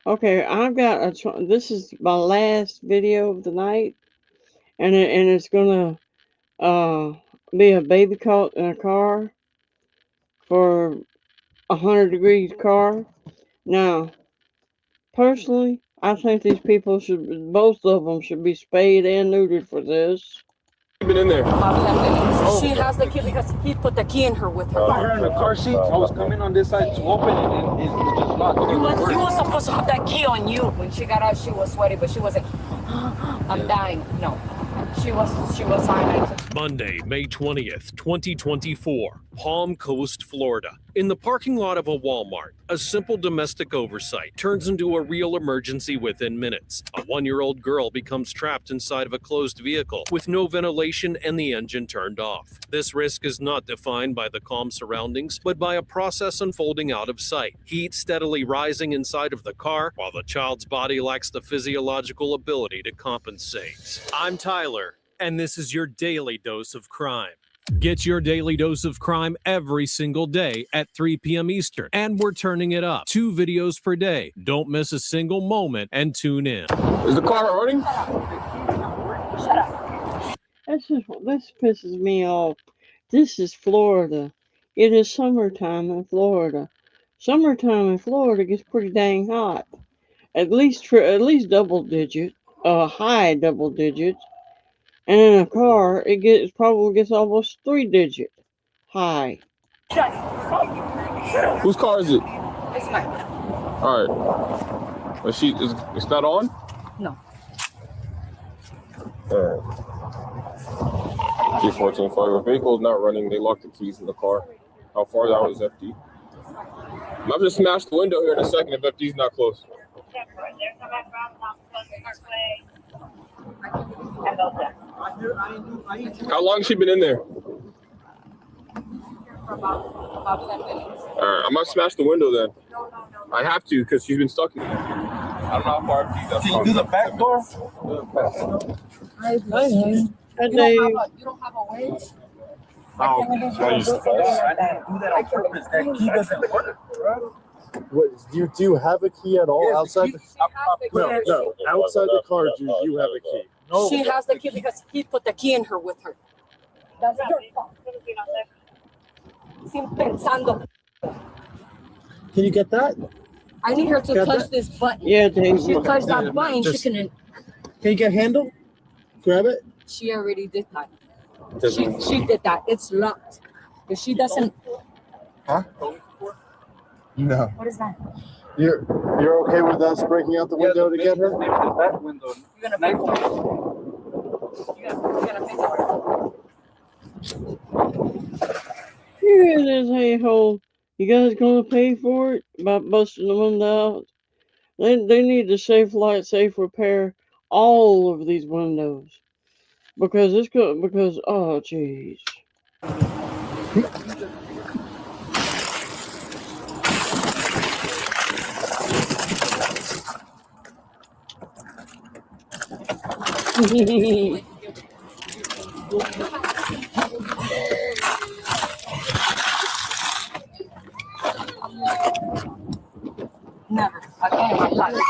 Okay, I've got this is my last video of the night, and it's gonna be a baby caught in a car for 100-degree car. Now, personally, I think these people both of them should be spayed and neutered for this. Been in there. She has the key because he put the key in her with her. I got her in the car seat. I was coming on this side to open it, and it was just locked. You was supposed to have that key on you. When she got out, she was sweaty, but she was like, I'm dying. No, she was fine. Monday, May 20th, 2024, Palm Coast, Florida. In the parking lot of a Walmart, a simple domestic oversight turns into a real emergency within minutes. A 1-year-old girl becomes trapped inside of a closed vehicle with no ventilation and the engine turned off. This risk is not defined by the calm surroundings, but by a process unfolding out of sight. Heat steadily rising inside of the car, while the child's body lacks the physiological ability to compensate. I'm Tyler. and this is your daily dose of crime. Get your daily dose of crime every single day at 3 p.m. Eastern, and we're turning it up. 2 videos per day. Don't miss a single moment and tune in. Is the car running? Shut up. This pisses me off. This is Florida. It is summertime in Florida. Summertime in Florida gets pretty dang hot. At least double digit, high double digits. And in a car, it probably gets almost 3 digit high. Whose car is it? It's mine. All right. It's not on? No. All right. G14-5. If vehicle is not running, they lock the keys in the car. How far out is FD? I'm going to smash the window here in a second if FD's not close. How long has she been in there? About 10 minutes. All right, I'm going to smash the window then. I have to because she's been stuck in there. I don't know how far FD's up. Can you do the back door? You don't have a winch? I use the false. I didn't do that on purpose. That key doesn't work, bro. What, do you have a key at all outside the No, outside the car, do you have a key? No. She has the key because he put the key in her with her. That's your fault. Sin pensando. Can you get that? I need her to Got touch that? this button. Yeah, Dave. She touched that button. Just- She can. Can you get handle? Grab it. She already did that. She did that. It's locked. If she doesn't. Huh? No. What is that? You're okay with us breaking out the window to get her? That window. You're gonna pay for it. You're gonna pay for it. Here it is, hey-hole. You guys gonna pay for it by busting the window out? They need to safe repair all of these windows. Because oh jeez. Never. Again in my life.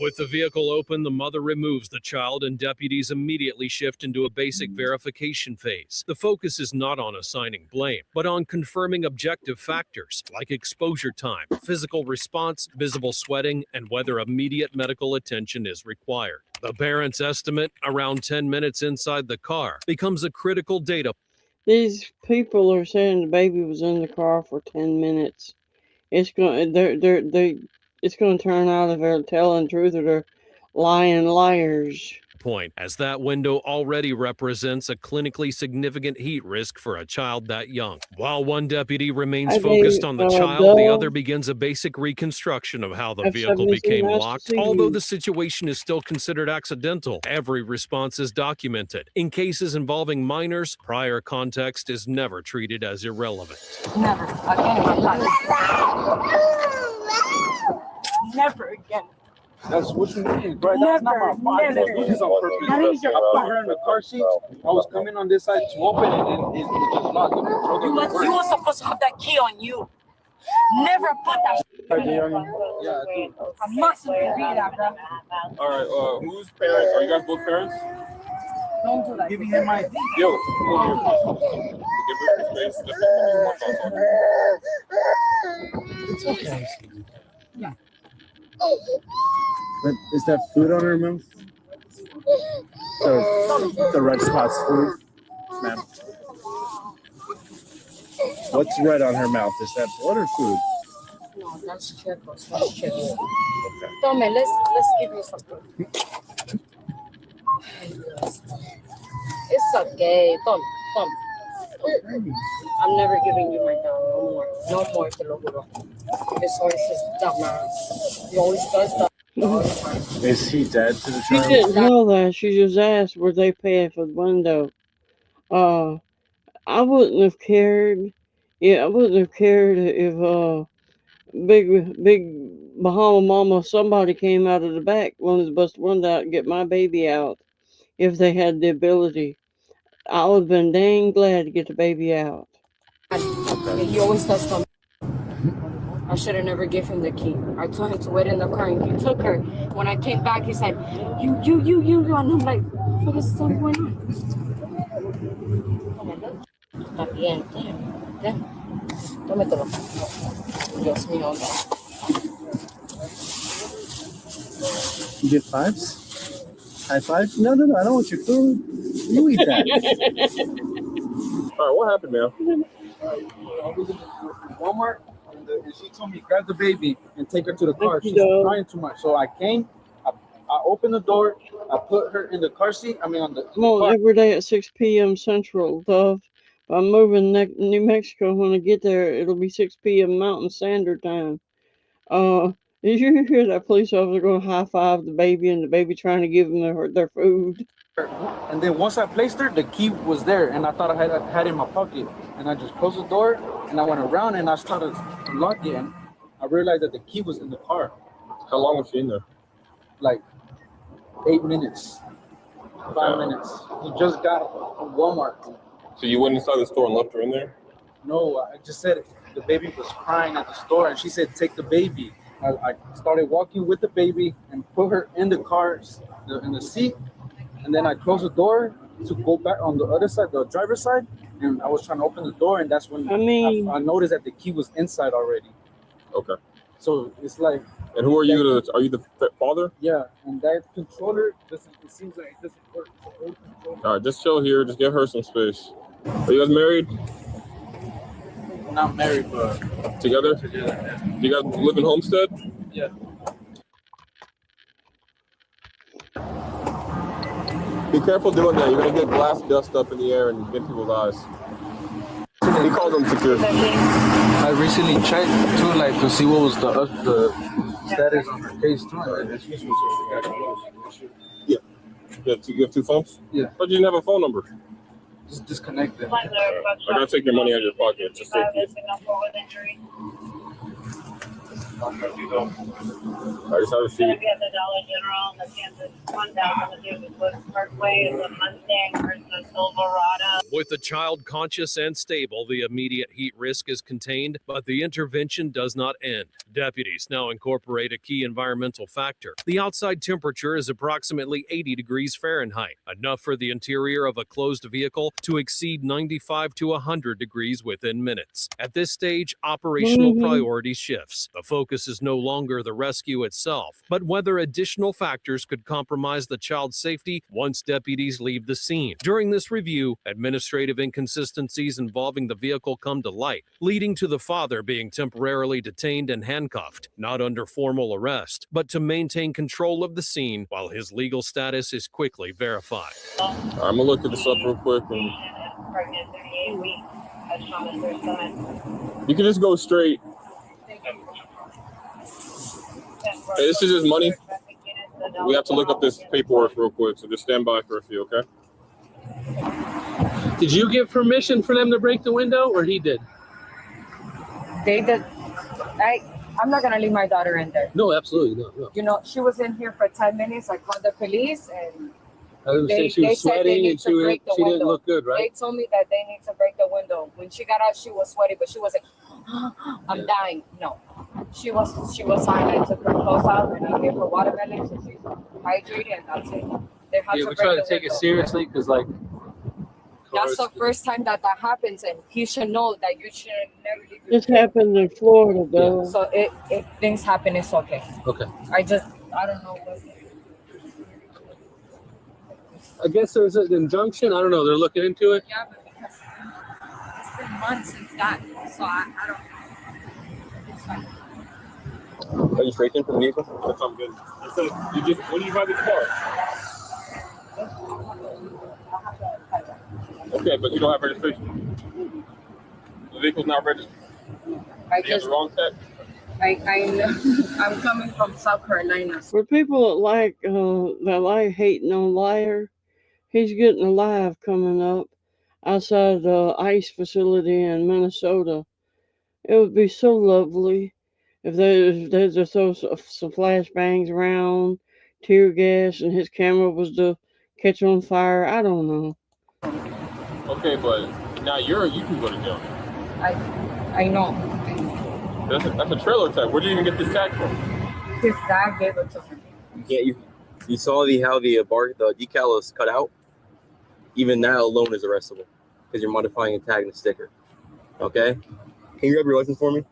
With the vehicle open, the mother removes the child and deputies immediately shift into a basic verification phase. The focus is not on assigning blame, but on confirming objective factors like exposure time, physical response, visible sweating, and whether immediate medical attention is required. The parent's estimate, around 10 minutes inside the car, becomes a critical data. These people are saying the baby was in the car for 10 minutes. It's going to turn out if they're telling the truth or they're lying liars. Point, as that window already represents a clinically significant heat risk for a child that young. While one deputy remains focused on the child, the other begins a basic reconstruction of how the vehicle became locked. Although the situation is still considered accidental, every response is documented. In cases involving minors, prior context is never treated as irrelevant. Never. Again in my life. Never again. That's what you mean, bro. That's not my fault. I was doing this on purpose. That is your I put fault. her in the car seat. I was coming on this side to open it, and it was locked. You were supposed to have that key on you. Never put that Yeah, I do. I mustn't read that, bro. All right, whose parents? Are you guys both parents? Don't do that. Giving him my Yo, give her space. It's okay. Yeah. But is that food on her mouth? The red spot's food, ma'am. What's red on her mouth? Is that blood or food? No, that's chickles. That's chickles. Okay. Tome, let's give you some food. It's okay. Tom. I'm never giving you my dog. No more, te lo juro. This horse is dumbass. He always does that all the time. Is he dead to the She child? didn't know that. She just asked were they paying for the window. I wouldn't have cared. Yeah, I wouldn't have cared if big Bahama Mama somebody came out of the back, wanted to bust the window out and get my baby out. if they had the ability. I would have been dang glad to get the baby out. And he always does something. I should have never given him the key. I told him to wait in the car, and he took her. When I came back, he said, you, and I'm like, what is going on? Está bien, ten. Tómetelo. Dios mío. You get fives? High five? No, I don't want your food. You eat that. All right, what happened, man? I was in Walmart, and she told me grab the baby and take her to the car. She's crying too much, so I came. I opened the door. I put her in the car seat. I mean, on the. I'm on every day at 6 p.m. Central, love. I'm moving New Mexico. When I get there, it'll be 6 p.m. Mountain Standard Time. Did you hear that police officer going to high five the baby and the baby trying to give them their food? And then once I placed her, the key was there, and I thought I had it in my pocket. And I just closed the door, and I went around, and I started to lock it, and I realized that the key was in the car. How long was she in there? Like 8 minutes, 5 minutes. We just got from Walmart. So you went inside the store and left her in there? No, I just said the baby was crying at the store, and she said, take the baby. I started walking with the baby and put her in the car, in the seat, and then I closed the door to go back on the other side, the driver's side, and I was trying to open the door, and that's when I noticed that the key was inside already. Okay. So it's like. And who are you? Are you the father? Yeah, and that controller it seems like it doesn't work. All right, just chill here. Just give her some space. Are you guys married? Not married, but together. Yeah. Do you guys live in Homestead? Yeah. Be careful doing that. You're gonna get glass dust up in the air and get people's eyes. He called them security. I recently checked too, like to see what was the status of her case too. Yeah. You have two phones? Yeah. But you didn't have a phone number. Just disconnect them. I gotta take your money out of your pocket. Just take it. I just have a seat. Be at the Dollar General in the Kansas 1000 the David Woods Parkway is a Mustang versus a Silverado. With the child conscious and stable, the immediate heat risk is contained, but the intervention does not end. Deputies now incorporate a key environmental factor. The outside temperature is approximately 80 degrees Fahrenheit, enough for the interior of a closed vehicle to exceed 95 to 100 degrees within minutes. At this stage, operational priority shifts. The focus is no longer the rescue itself, but whether additional factors could compromise the child's safety once deputies leave the scene. During this review, administrative inconsistencies involving the vehicle come to light, leading to the father being temporarily detained and handcuffed, not under formal arrest, but to maintain control of the scene while his legal status is quickly verified. I'm gonna look at this up real quick. And Pregnant 38 weeks. Has trauma to her stomach. you can just go straight. Hey, this is his money. We have to look up this paperwork real quick, so just stand by for a few, okay? Did you give permission for them to break the window, or he did? They did. I'm not gonna leave my daughter in there. No, absolutely no. You know, she was in here for 10 minutes. I called the police, and I was saying she was sweating and she didn't look good, right? They told me that they need to break the window. When she got out, she was sweaty, but she wasn't. I'm dying. No, she was fine. I took her clothes out and I gave her watermelon so she's hydrated, and that's it. They had Yeah, to we break try the to take it window. seriously because, like, That's the first time that happens, and he should know that you should never leave. This happened in Florida, though. So if things happen, it's okay. Okay. I don't know what. I guess there's an injunction. I don't know. They're looking into it. Yeah, but because it's been months since that, so I don't know. It's fine. Registration for the vehicle? That sounds good. When did you buy this car? Okay, but you don't have registration. The vehicle's not registered. You have the wrong tag. I know. I'm coming from South Carolina. For people that like hating on Liar, he's getting a live coming up outside the ICE facility in Minnesota. It would be so lovely if they just throw some flashbangs around, tear gas, and his camera was to catch on fire. I don't know. Okay, but now you can go to jail. I know. That's a trailer tag. Where did you even get this tag from? His dad gave it to him. You saw how the decal is cut out. Even that alone is arrestable because you're modifying a tag and a sticker. Okay. Can you grab your license for me?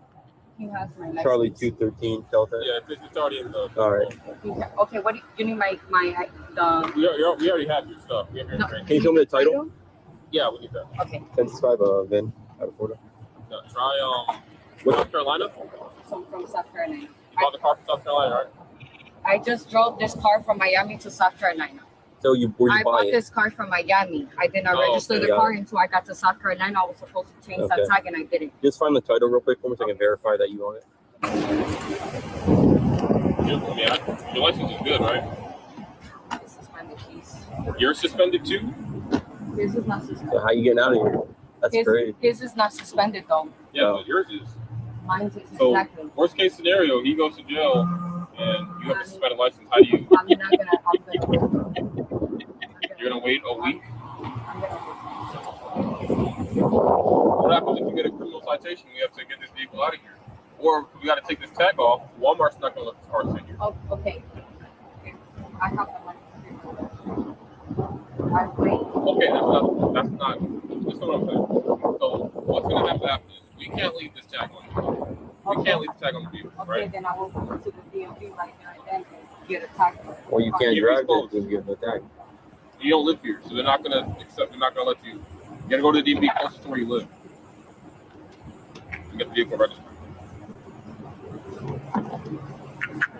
He has my license. Charlie 213 Delta. Yeah, it's already in the. All right. Okay, what do you need? My the. We already have your stuff. We have your Can you show me the title? Yeah, we need that. Okay. 1065 VIN out of Florida. No, try South Carolina. From South Carolina. You bought the car from South Carolina, right? I just drove this car from Miami to South Carolina. So I bought this car from Miami. I did not register the car until I got to South Carolina. I was supposed to change that tag and I didn't. Just find the title real quick for me so I can verify that you own it. Yeah, your license is good, right? Suspended keys. You're suspended too? His is not suspended. So how you getting out of here? That's great. His is not suspended though. Yeah, but yours is. Mine is So, exactly. worst case scenario, he goes to jail and you have a suspended license. How do you? You're gonna wait a week. What happens if you get a criminal citation? We have to get this vehicle out of here, or we got to take this tag off. Walmart's not gonna let this car sit here. Oh, okay. I have the money. I wait. Okay, that's not what I'm saying. So what's gonna have to happen is we can't leave this tag on. We can't leave the tag on the vehicle, right? Okay, then I will go to the DMV right now and then get a tag. Or you can't drive it and get the tag. You don't live here, so they're not gonna accept. They're not gonna let you. You gotta go to the DMV closest to where you live and get the vehicle registered.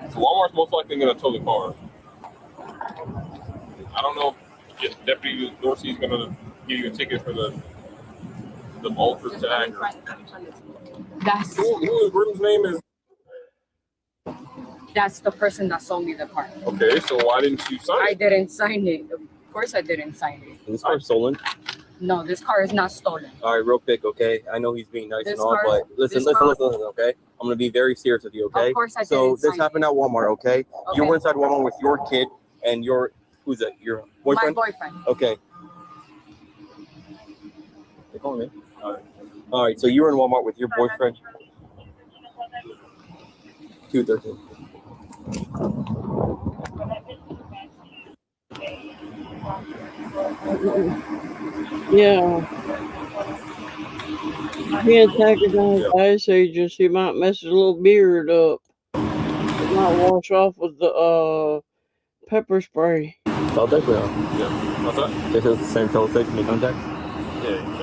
So Walmart's most likely gonna tow the car. I don't know if Deputy Dorsey's gonna give you a ticket for the ultra tag. That's whose name is? That's the person that sold me the car. Okay, so why didn't you sign it? I didn't sign it. Of course, I didn't sign it. Is this car stolen? No, this car is not stolen. All right, real quick, okay? I know he's being nice This and all, car- but listen, okay? I'm gonna be very serious with you, okay? Of course I So didn't this sign happened at Walmart, okay? You were inside Walmart with your kid and who's that? Your boyfriend? My boyfriend. Okay. They calling me. All right, so you were in Walmart with your boyfriend. 213. Yeah. He attacked on his ice agents. He might mess his little beard up. It might wash off with the pepper spray. Teletext or no? Yeah. What's that? This is the same teletext, make contact? Yeah.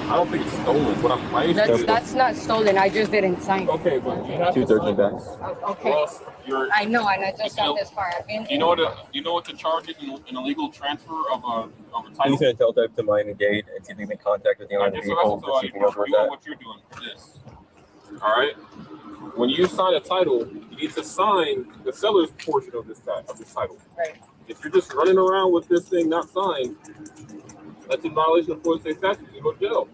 I don't think it's stolen. What I'm That's not stolen. I just didn't sign it. Okay, but you have 213 back. Okay. You're, I know, and I just got this car. I've been. do you know what the charge is in an illegal transfer of a title? He's gonna teletype to Miami Dade and see if he can contact with the owner of the vehicle to see if he knows where you know that. what you're doing for this. All right. When you sign a title, you need to sign the seller's portion of this title. Right. If you're just running around with this thing not signed, that's in violation of Florida state statute. You go to jail.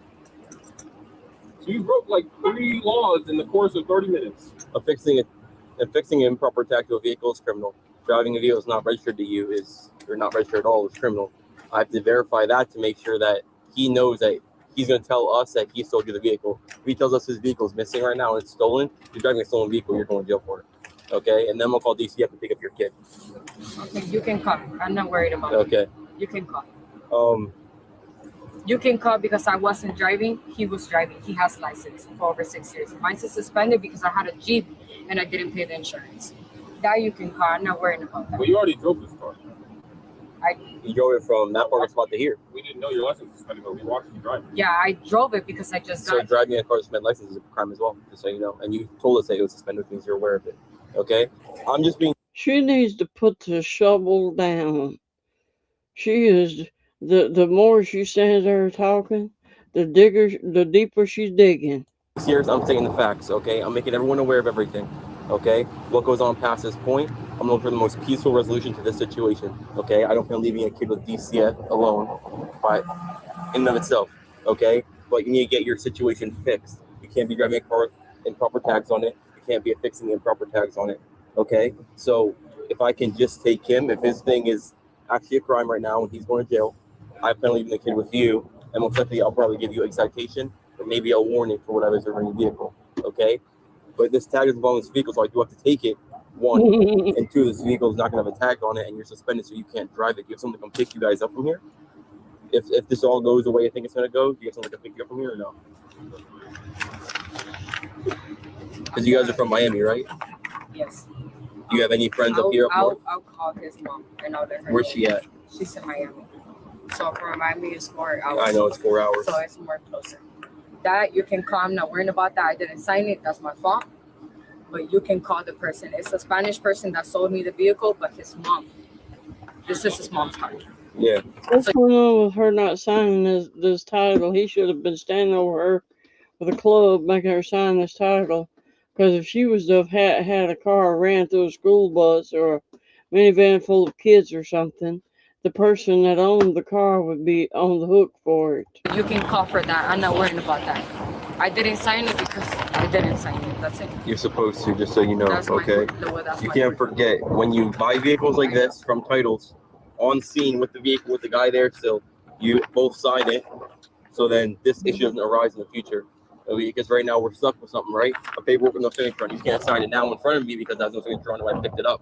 So you broke like 3 laws in the course of 30 minutes. Affixing an improper tag to a vehicle is criminal. Driving a vehicle is not registered to you or not registered at all is criminal. I have to verify that to make sure that he knows that he's going to tell us that he sold you the vehicle. If he tells us his vehicle is missing right now and it's stolen, you're driving a stolen vehicle, you're going to jail for it. Okay? And then we'll call DCF and pick up your kid. Okay, you can call. I'm not worried about it. Okay. You can call. You can call because I wasn't driving. He was driving. He has license for over 6 years. Mine's is suspended because I had a Jeep and I didn't pay the insurance. That you can call. I'm not worried about that. Well, you already drove this car. You drove it from that parking spot to here. We didn't know your license was suspended, but we watched you drive. Yeah, I drove it because I just So got it. driving a car suspended license is a crime as well, just so you know. And you told us that it was suspended, which means you're aware of it. Okay? I'm just being... She needs to put the shovel down. She is... The more she stands there talking, the deeper she's digging. Serious, I'm stating the facts, okay? I'm making everyone aware of everything, okay? What goes on past this point, I'm looking for the most peaceful resolution to this situation, okay? I don't feel leaving a kid with DCF alone, but in and of itself, okay? But you need to get your situation fixed. You can't be driving a car improper tags on it. You can't be affixing improper tags on it, okay? So if I can just take him, if his thing is actually a crime right now and he's going to jail, I plan on leaving the kid with you, and most likely I'll probably give you a citation or maybe a warning for whatever's over your vehicle, okay? But this tag is involved in this vehicle, so I do have to take it, one, and two, this vehicle is not going to have a tag on it and you're suspended so you can't drive it. Do you have someone to come pick you guys up from here? If this all goes the way I think it's going to go, do you have someone to pick you up from here or no? Because you guys are from Miami, right? Yes. Do you have any friends up here up north? I'll call his mom and I'll let her Where's know. she at? She's in Miami. So from Miami is 4 hours. I know, it's 4 hours. So it's more closer. That you can call. I'm not worrying about that. I didn't sign it. That's my fault. But you can call the person. It's a Spanish person that sold me the vehicle, but his mom. This is his mom's car. Yeah. What's going on with her not signing this title? He should have been standing over her with a club making her sign this title. Because if she was to have had a car ran through a school bus or a minivan full of kids or something, the person that owned the car would be on the hook for it. You can call for that. I'm not worried about that. I didn't sign it because I didn't sign it. That's it. You're supposed to, just so you know, That's okay? You can't forget, when you buy vehicles like this from titles, on scene with the vehicle, with the guy there still, you both sign it, so then this issue doesn't arise in the future. Because right now we're stuck with something, right? A paperwork with no signature on it. You can't sign it now in front of me because there's no signature on it when I picked it up,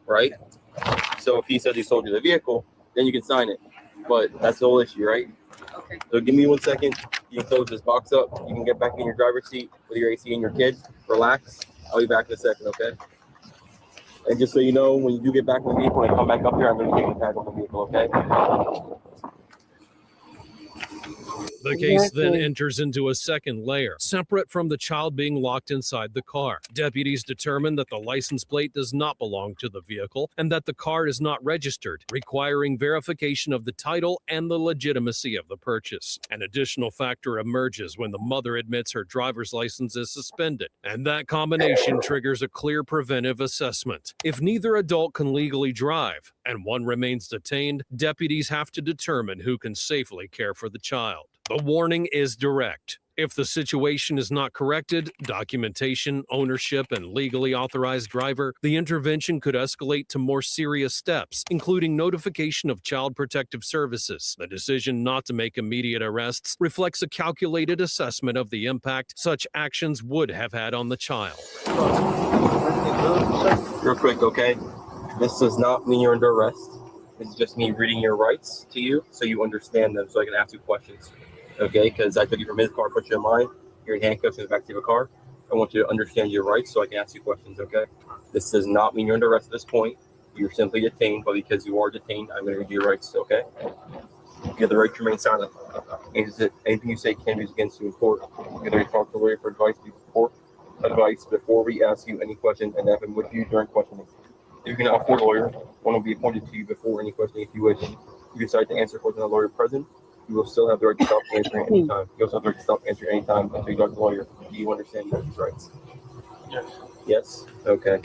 right? So if he says he sold you the vehicle, then you can sign it. But that's the whole issue, right? Okay. So give me 1 second. You can close this box up. You can get back in your driver's seat with your AC and your kid. Relax. I'll be back in a second, okay? And just so you know, when you do get back in the vehicle and come back up here, I'm going to take the tag off the vehicle, okay? The case then enters into a second layer, separate from the child being locked inside the car. Deputies determine that the license plate does not belong to the vehicle and that the car is not registered, requiring verification of the title and the legitimacy of the purchase. An additional factor emerges when the mother admits her driver's license is suspended, and that combination triggers a clear preventive assessment. If neither adult can legally drive and one remains detained, deputies have to determine who can safely care for the child. The warning is direct. If the situation is not corrected, documentation, ownership, and legally authorized driver, the intervention could escalate to more serious steps, including notification of Child Protective Services. The decision not to make immediate arrests reflects a calculated assessment of the impact such actions would have had on the child. Real quick, okay? This does not mean you're under arrest. It's just me reading your rights to you so you understand them so I can ask you questions. Okay, because I took you from his car, put you in mine, you're in handcuffs in the back of the car. I want you to understand your rights so I can ask you questions, okay? This does not mean you're under arrest at this point. You're simply detained, but because you are detained, I'm going to read your rights, okay? You have the right to remain silent. Anything you say can be used against you in court. You have the right to talk to a lawyer for advice before we ask you any questions and have him with you during questioning. If you cannot afford a lawyer, one will be appointed to you before any questioning if you wish. If you decide to answer questions with a lawyer present, you will still have the right to stop answering any time. You also have the right to stop answering any time until you talk to the lawyer. Do you understand these rights? Yes. Yes? Okay.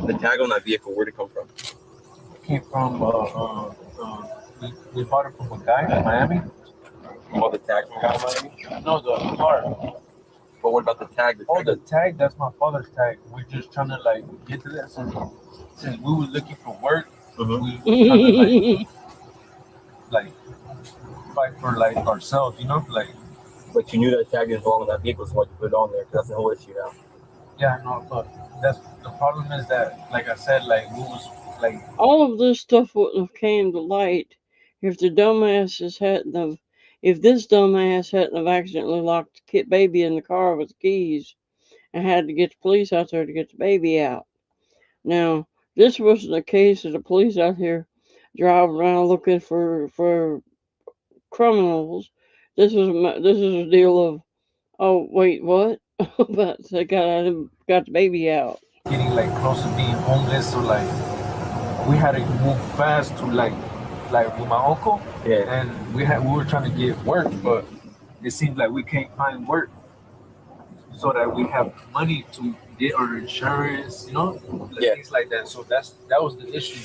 The tag on that vehicle, where'd it come from? It came from, we bought it from a guy in Miami. You bought the tag from a guy in Miami? No, the car. But what about the tag? The tag, that's my father's tag. We're just trying to like get to that. Since we were looking for work, we were trying to like fight for like ourselves, you know, like. But you knew that tag didn't belong on that vehicle, so why'd you put it on there? Because that's the whole issue now. Yeah, no, but that's the problem is that, like I said, like we was like. All of this stuff wouldn't have came to light if the dumbasses hadn't have. If this dumbass hadn't have accidentally locked the baby in the car with the keys and had to get the police out there to get the baby out. Now, this wasn't a case of the police out here driving around looking for criminals. This is a deal of, oh wait, what? But they got the baby out. Getting like close to being homeless, so like we had to move fast to like with my uncle. Yeah. And we were trying to get work, but it seems like we can't find work so that we have money to get our insurance, you know, things like that. So that was the issue.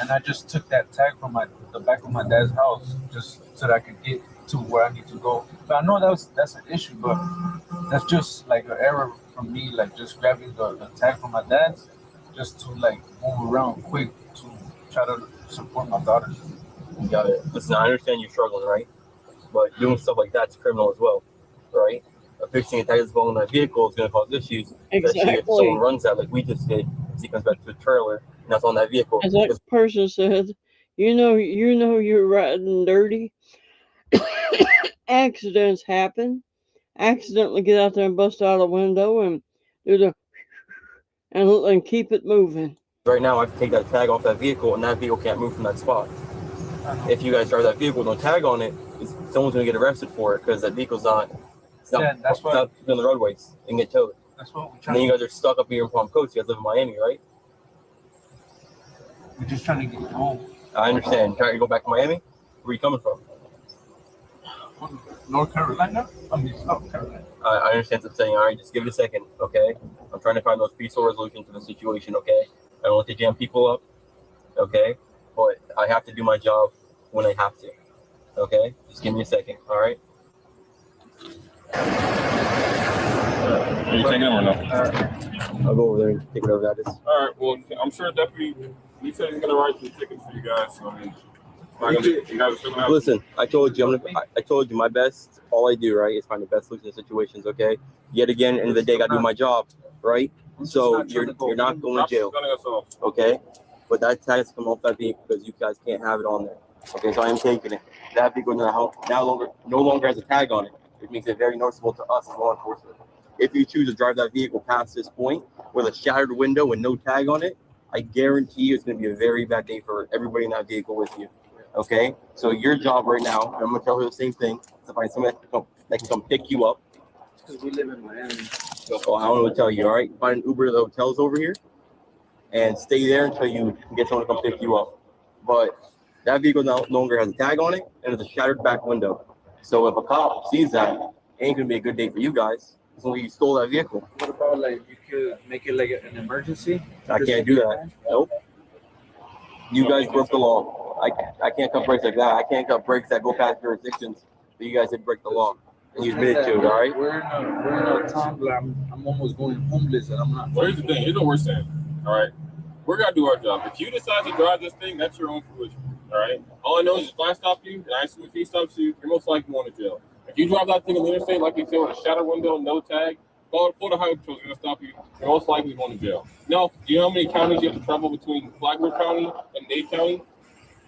And I just took that tag from the back of my dad's house just so that I could get to where I need to go. But I know that's an issue, but that's just like an error from me, like just grabbing the tag from my dad's. just to like move around quick to try to support my daughter. You got it. Listen, I understand you're struggling, right? But doing stuff like that's criminal as well, right? Fixing a tag that's going on that vehicle is going to cause issues. Especially if someone runs that, like we just did, as he comes back to the trailer, and that's on that vehicle. As that person said, you know you're riding dirty. Accidents happen. Accidentally get out there and bust out a window and do the and keep it moving. Right now, I have to take that tag off that vehicle, and that vehicle can't move from that spot. If you guys drive that vehicle with no tag on it, someone's going to get arrested for it because that vehicle's not on the roadways and get towed. That's what we're trying. And then you guys are stuck up here in Palm Coast. You guys live in Miami, right? We're just trying to get home. I understand. Trying to go back to Miami? Where are you coming from? North Carolina? South Carolina. I understand what I'm saying. All right, just give it a second, okay? I'm trying to find those peaceful resolutions to the situation, okay? I don't want to jam people up, okay? But I have to do my job when I have to, okay? Just give me a second, all right? Are you taking him or no? I'll go over there and take it over that. All right, well, I'm sure Deputy, he said he's going to write some tickets for you guys, so I mean, listen, I told you, I told you my best. All I do, right, is find the best solution to situations. Okay. Yet again, end of the day, I gotta do my job, right? So you're not going to jail. Okay. But that tag has come off that vehicle because you guys can't have it on there. Okay. So I am taking it. That vehicle no longer has a tag on it, which makes it very noticeable to us as law enforcement. If you choose to drive that vehicle past this point with a shattered window and no tag on it, I guarantee you it's going to be a very bad day for everybody in that vehicle with you. Okay, so your job right now, and I'm gonna tell her the same thing, is to find somebody that can come pick you up. Because we live in Miami. So I want to tell you, all right, find an Uber to the hotels over here, and stay there until you can get someone to come pick you up. But that vehicle no longer has a tag on it, and it's a shattered back window. So if a cop sees that, it ain't gonna be a good day for you guys. So you stole that vehicle. What about like you could make it like an emergency? I can't do that. Nope. You guys broke the law. I can't cut brakes like that. I can't cut brakes that go past jurisdictions. But you guys did break the law. And you admitted to it, all right? We're in a time where I'm almost going homeless and I'm not. Well, here's the thing. Here's what we're saying, all right? We're going to do our job. If you decide to drive this thing, that's your own fruition, all right? All I know is if I stop you, and I assume if he stops you, you're most likely going to jail. If you drive that thing on the interstate, like you said, with a shattered window, no tag, Florida Highway Patrol is going to stop you. You're most likely going to jail. Now, do you know how many counties you have to travel between Flagler County and Dade County?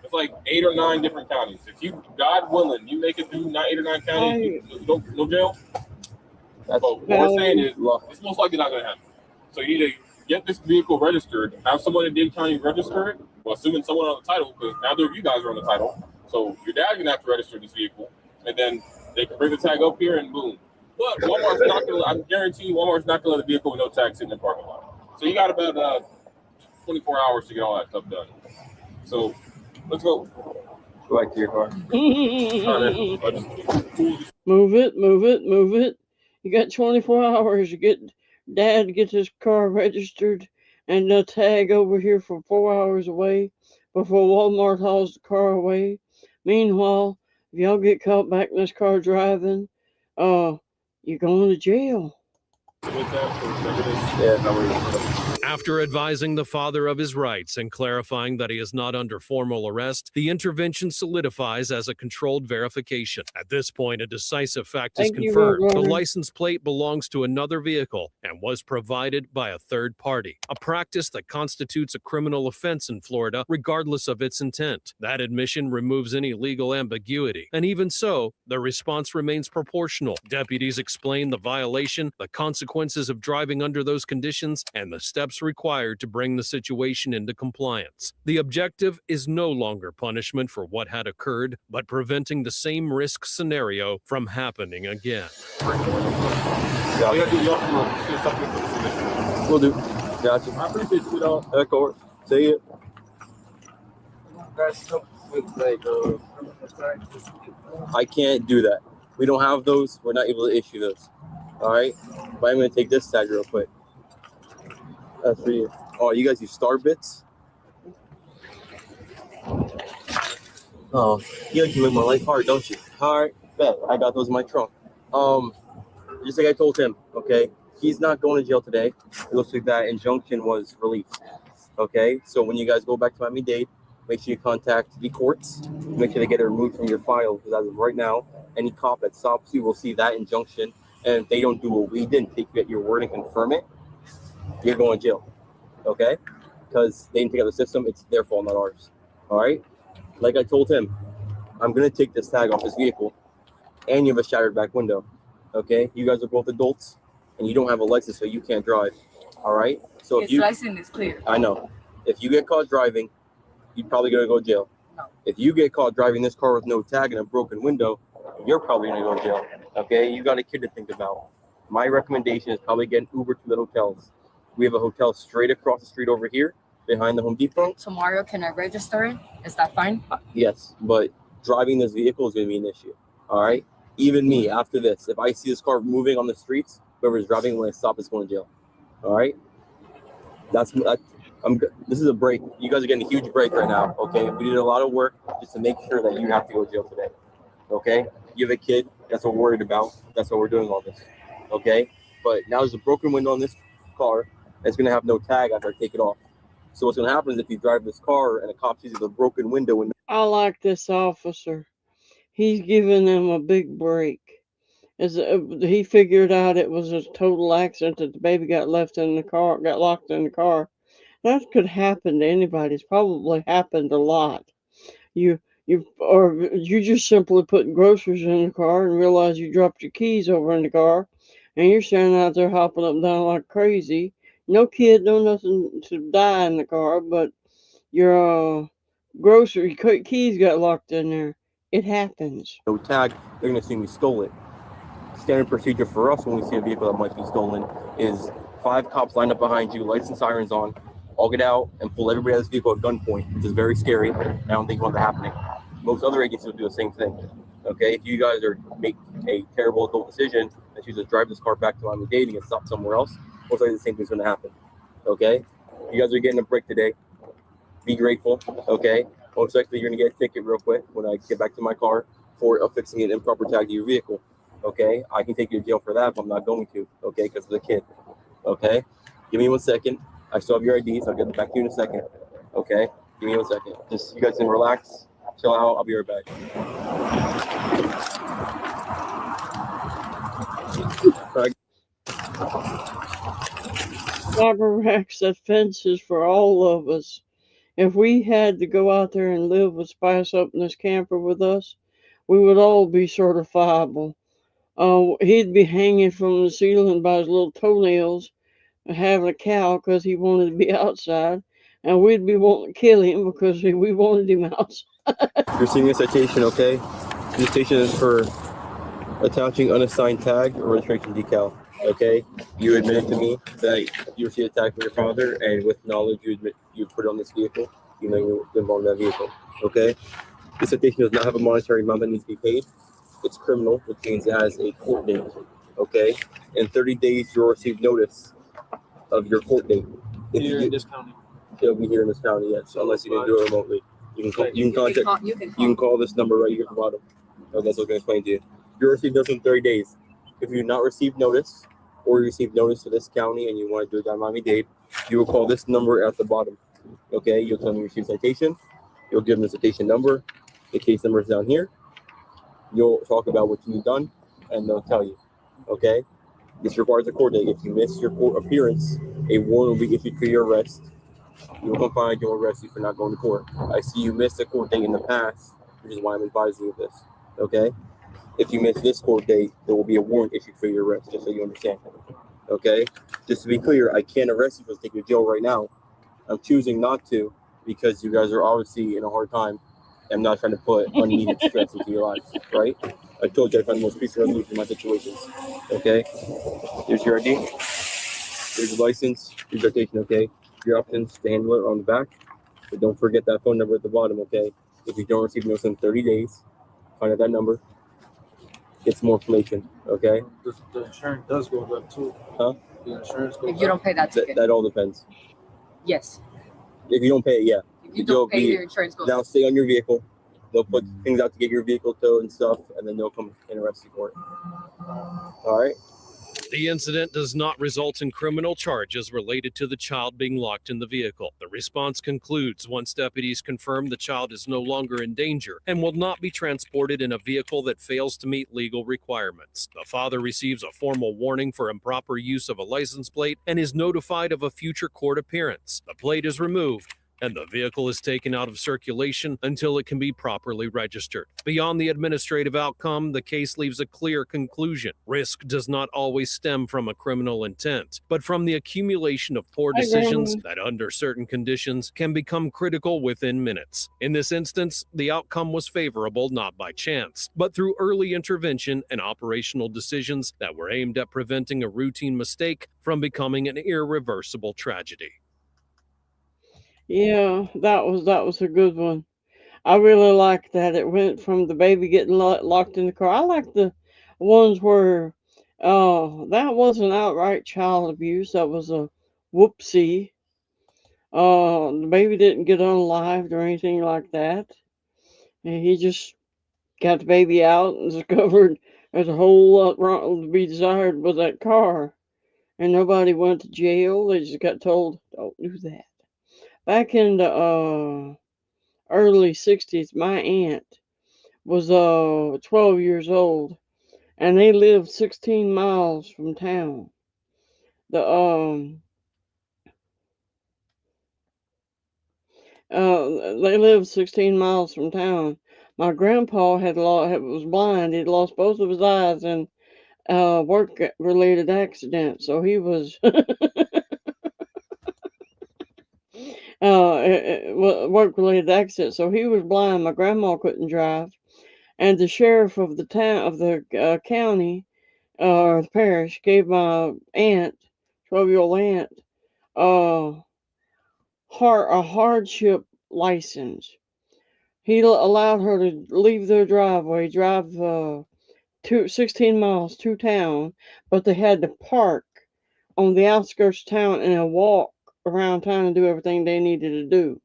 It's like 8 or 9 different counties. If you, God willing, you make it through 8 or 9 counties, no jail. That's what we're saying is it's most likely not going to happen. So you need to get this vehicle registered, have someone in Dade County register it, well, assuming someone on the title, because neither of you guys are on the title. So your dad's going to have to register this vehicle, and then they can bring the tag up here and boom. But Walmart's not going to, I guarantee you, Walmart's not going to let the vehicle with no tag sit in the parking lot. So you got about 24 hours to get all that stuff done. So let's go. Go back to your car. Move it. You got 24 hours to get Dad to get his car registered and the tag over here from 4 hours away before Walmart hauls the car away. Meanwhile, if y'all get caught back in this car driving, you're going to jail. After advising the father of his rights and clarifying that he is not under formal arrest, the intervention solidifies as a controlled verification. At this point, a decisive fact is confirmed. The license plate belongs to another vehicle and was provided by a third party, a practice that constitutes a criminal offense in Florida, regardless of its intent. That admission removes any legal ambiguity, and even so, the response remains proportional. Deputies explain the violation, the consequences of driving under those conditions, and the steps required to bring the situation into compliance. The objective is no longer punishment for what had occurred, but preventing the same risk scenario from happening again. Will do. Gotcha. I appreciate you, though. Of course. See it. I can't do that. We don't have those. We're not able to issue those. All right? But I'm going to take this tag real quick. That's for you. Oh, you guys use star bits? Oh, you like to make my life hard, don't you? All right, bet. I got those in my trunk. Just like I told him, okay? he's not going to jail today. It looks like that injunction was released. Okay, so when you guys go back to Miami-Dade, make sure you contact the courts. Make sure they get it removed from your file, because as of right now, any cop that stops you will see that injunction, and if they don't do what we did, take you at your word and confirm it, you're going to jail. Okay, because they didn't take out the system. It's their fault, not ours. All right, like I told him, I'm gonna take this tag off this vehicle, and you have a shattered back window. Okay, you guys are both adults, and you don't have a license, so you can't drive. All right, so if His you, license is clear. I know, if you get caught driving, you're probably gonna go to jail. No. If you get caught driving this car with no tag and a broken window, you're probably gonna go to jail. Okay, you got a kid to think about. My recommendation is probably get an Uber to the hotels. We have a hotel straight across the street over here, behind the Home Depot. Tomorrow, can I register it? Is that fine? Yes, but driving this vehicle is going to be an issue. All right. Even me, after this, if I see this car moving on the streets, whoever's driving, when I stop, it's going to jail. All right. This is a break. You guys are getting a huge break right now. Okay. We did a lot of work just to make sure that you have to go to jail today. Okay. You have a kid. That's what we're worried about. That's why we're doing all this. Okay. But now there's a broken window on this car. It's going to have no tag after I take it off. So what's going to happen is if you drive this car and a cop sees the broken window and I like this officer. He's giving them a big break. He figured out it was a total accident that the baby got locked in the car. That could happen to anybody. It's probably happened a lot. You just simply put groceries in the car and realize you dropped your keys over in the car, and you're standing out there hopping up and down like crazy. No kid, no nothing to die in the car, but your grocery keys got locked in there. It happens. no tag, they're going to assume you stole it. Standard procedure for us when we see a vehicle that might be stolen is 5 cops lined up behind you, lights and sirens on. I'll get out and pull everybody out of this vehicle at gunpoint, which is very scary. I don't think what's happening. Most other agencies will do the same thing. Okay, if you guys make a terrible adult decision and choose to drive this car back to Miami-Dade and get stopped somewhere else, most likely the same thing's going to happen. Okay, you guys are getting a break today. Be grateful. Okay, most likely you're going to get a ticket real quick when I get back to my car for affixing an improper tag to your vehicle. Okay, I can take you to jail for that, but I'm not going to. Okay, because of the kid. Okay, give me 1 second. I still have your IDs. I'll get back to you in a second. Okay, give me 1 second. Just you guys can relax, chill out. I'll be right back. Cyber wrecks that fences for all of us. If we had to go out there and live with Spice up in this camper with us, we would all be certifiable. He'd be hanging from the ceiling by his little toenails, having a cow because he wanted to be outside, and we'd be wanting to kill him because we wanted him outside. You're seeing a citation, okay? This citation is for attaching unassigned tag or registration decal. Okay, you admitted to me that you received a tag from your father, and with knowledge, you admit you put it on this vehicle. You know you're involved in that vehicle. Okay, this citation does not have a monetary amount that needs to be paid. It's criminal, which means it has a court date. Okay, in 30 days, you'll receive notice of your court date. Here in this county. It'll be here in this county, yes, unless you can do it remotely. You can call this number right here at the bottom. Okay, that's what I'm gonna explain to you. You'll receive notice in 30 days. If you do not receive notice, or you receive notice to this county and you want to do it down Miami-Dade, you will call this number at the bottom. Okay, you'll tell them you received citation. You'll give them the citation number. The case number is down here. You'll talk about what you've done, and they'll tell you. Okay, this requires a court date. If you miss your court appearance, a warrant will be issued for your arrest. You will come find you'll arrest you for not going to court. I see you missed a court date in the past, which is why I'm advising you of this. Okay. If you miss this court date, there will be a warrant issued for your arrest, just so you understand. Okay? Just to be clear, I can't arrest you for taking you to jail right now. I'm choosing not to because you guys are obviously in a hard time. I'm not trying to put unneeded stress into your lives, right? I told you I find the most peaceful resolution in my situations. Okay? Here's your ID. Here's your license. Here's your citation, okay? Your options to handle it are on the back. But don't forget that phone number at the bottom, okay? If you don't receive notice in 30 days, find out that number. Get some more information, okay? The insurance does go up too. Huh? The insurance goes If you don't pay that ticket. That all depends. Yes. If you don't pay it, yeah. If you don't pay, your insurance goes now up. stay on your vehicle. They'll put things out to get your vehicle towed and stuff, and then they'll come and arrest you for it. All right? The incident does not result in criminal charges related to the child being locked in the vehicle. The response concludes once deputies confirm the child is no longer in danger and will not be transported in a vehicle that fails to meet legal requirements. The father receives a formal warning for improper use of a license plate and is notified of a future court appearance. The plate is removed and the vehicle is taken out of circulation until it can be properly registered. Beyond the administrative outcome, the case leaves a clear conclusion. Risk does not always stem from a criminal intent, but from the accumulation of poor decisions that under certain conditions can become critical within minutes. In this instance, the outcome was favorable not by chance, but through early intervention and operational decisions that were aimed at preventing a routine mistake from becoming an irreversible tragedy. Yeah, that was a good one. I really like that. It went from the baby getting locked in the car. I like the ones where that wasn't outright child abuse. That was a whoopsie. The baby didn't get unalived or anything like that. And he just got the baby out and discovered there's a whole lot wrong to be desired with that car. And nobody went to jail. They just got told, don't do that. Back in the early 60s, my aunt was 12 years old, and they lived 16 miles from town. They lived 16 miles from town. My grandpa was blind. He'd lost both of his eyes in work-related accident, so he was work-related accident. So he was blind. My grandma couldn't drive, and the sheriff of the town of the county or the parish gave my aunt, 12-year-old aunt, a hardship license. He allowed her to leave their driveway, drive 16 miles to town, but they had to park on the outskirts of town and walk around town and do everything they needed to do.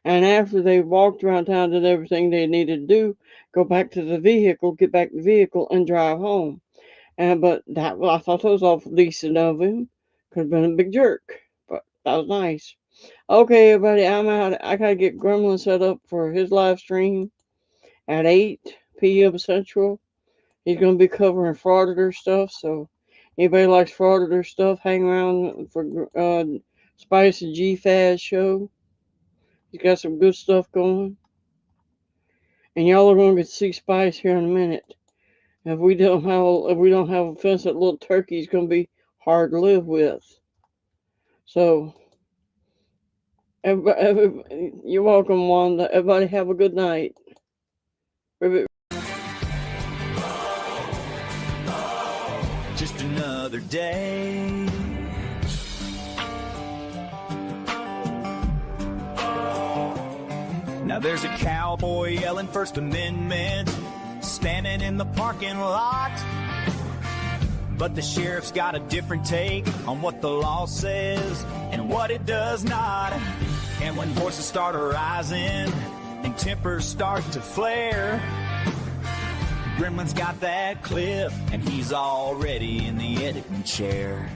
And after they walked around town, did everything they needed to do, go back to the vehicle, get back to the vehicle, and drive home. But I thought that was awful decent of him. Could have been a big jerk, but that was nice. Okay, everybody, I'm out. I gotta get Gremlin set up for his live stream at 8 p.m. Central. He's gonna be covering frauditor stuff, so anybody likes frauditor stuff, hang around for Spice and G-Faz show. He's got some good stuff going. And y'all are going to get to see Spice here in a minute. If we don't have a fence, that little turkey is going to be hard to live with. So, everybody, you're welcome, Wanda. Everybody have a good night. Just another day. Now there's a cowboy yelling First Amendment, standing in the parking lot. But the sheriff's got a different take on what the law says and what it does not. And when voices start arising and tempers start to flare, Gremlin's got that clip and he's already in the editing chair.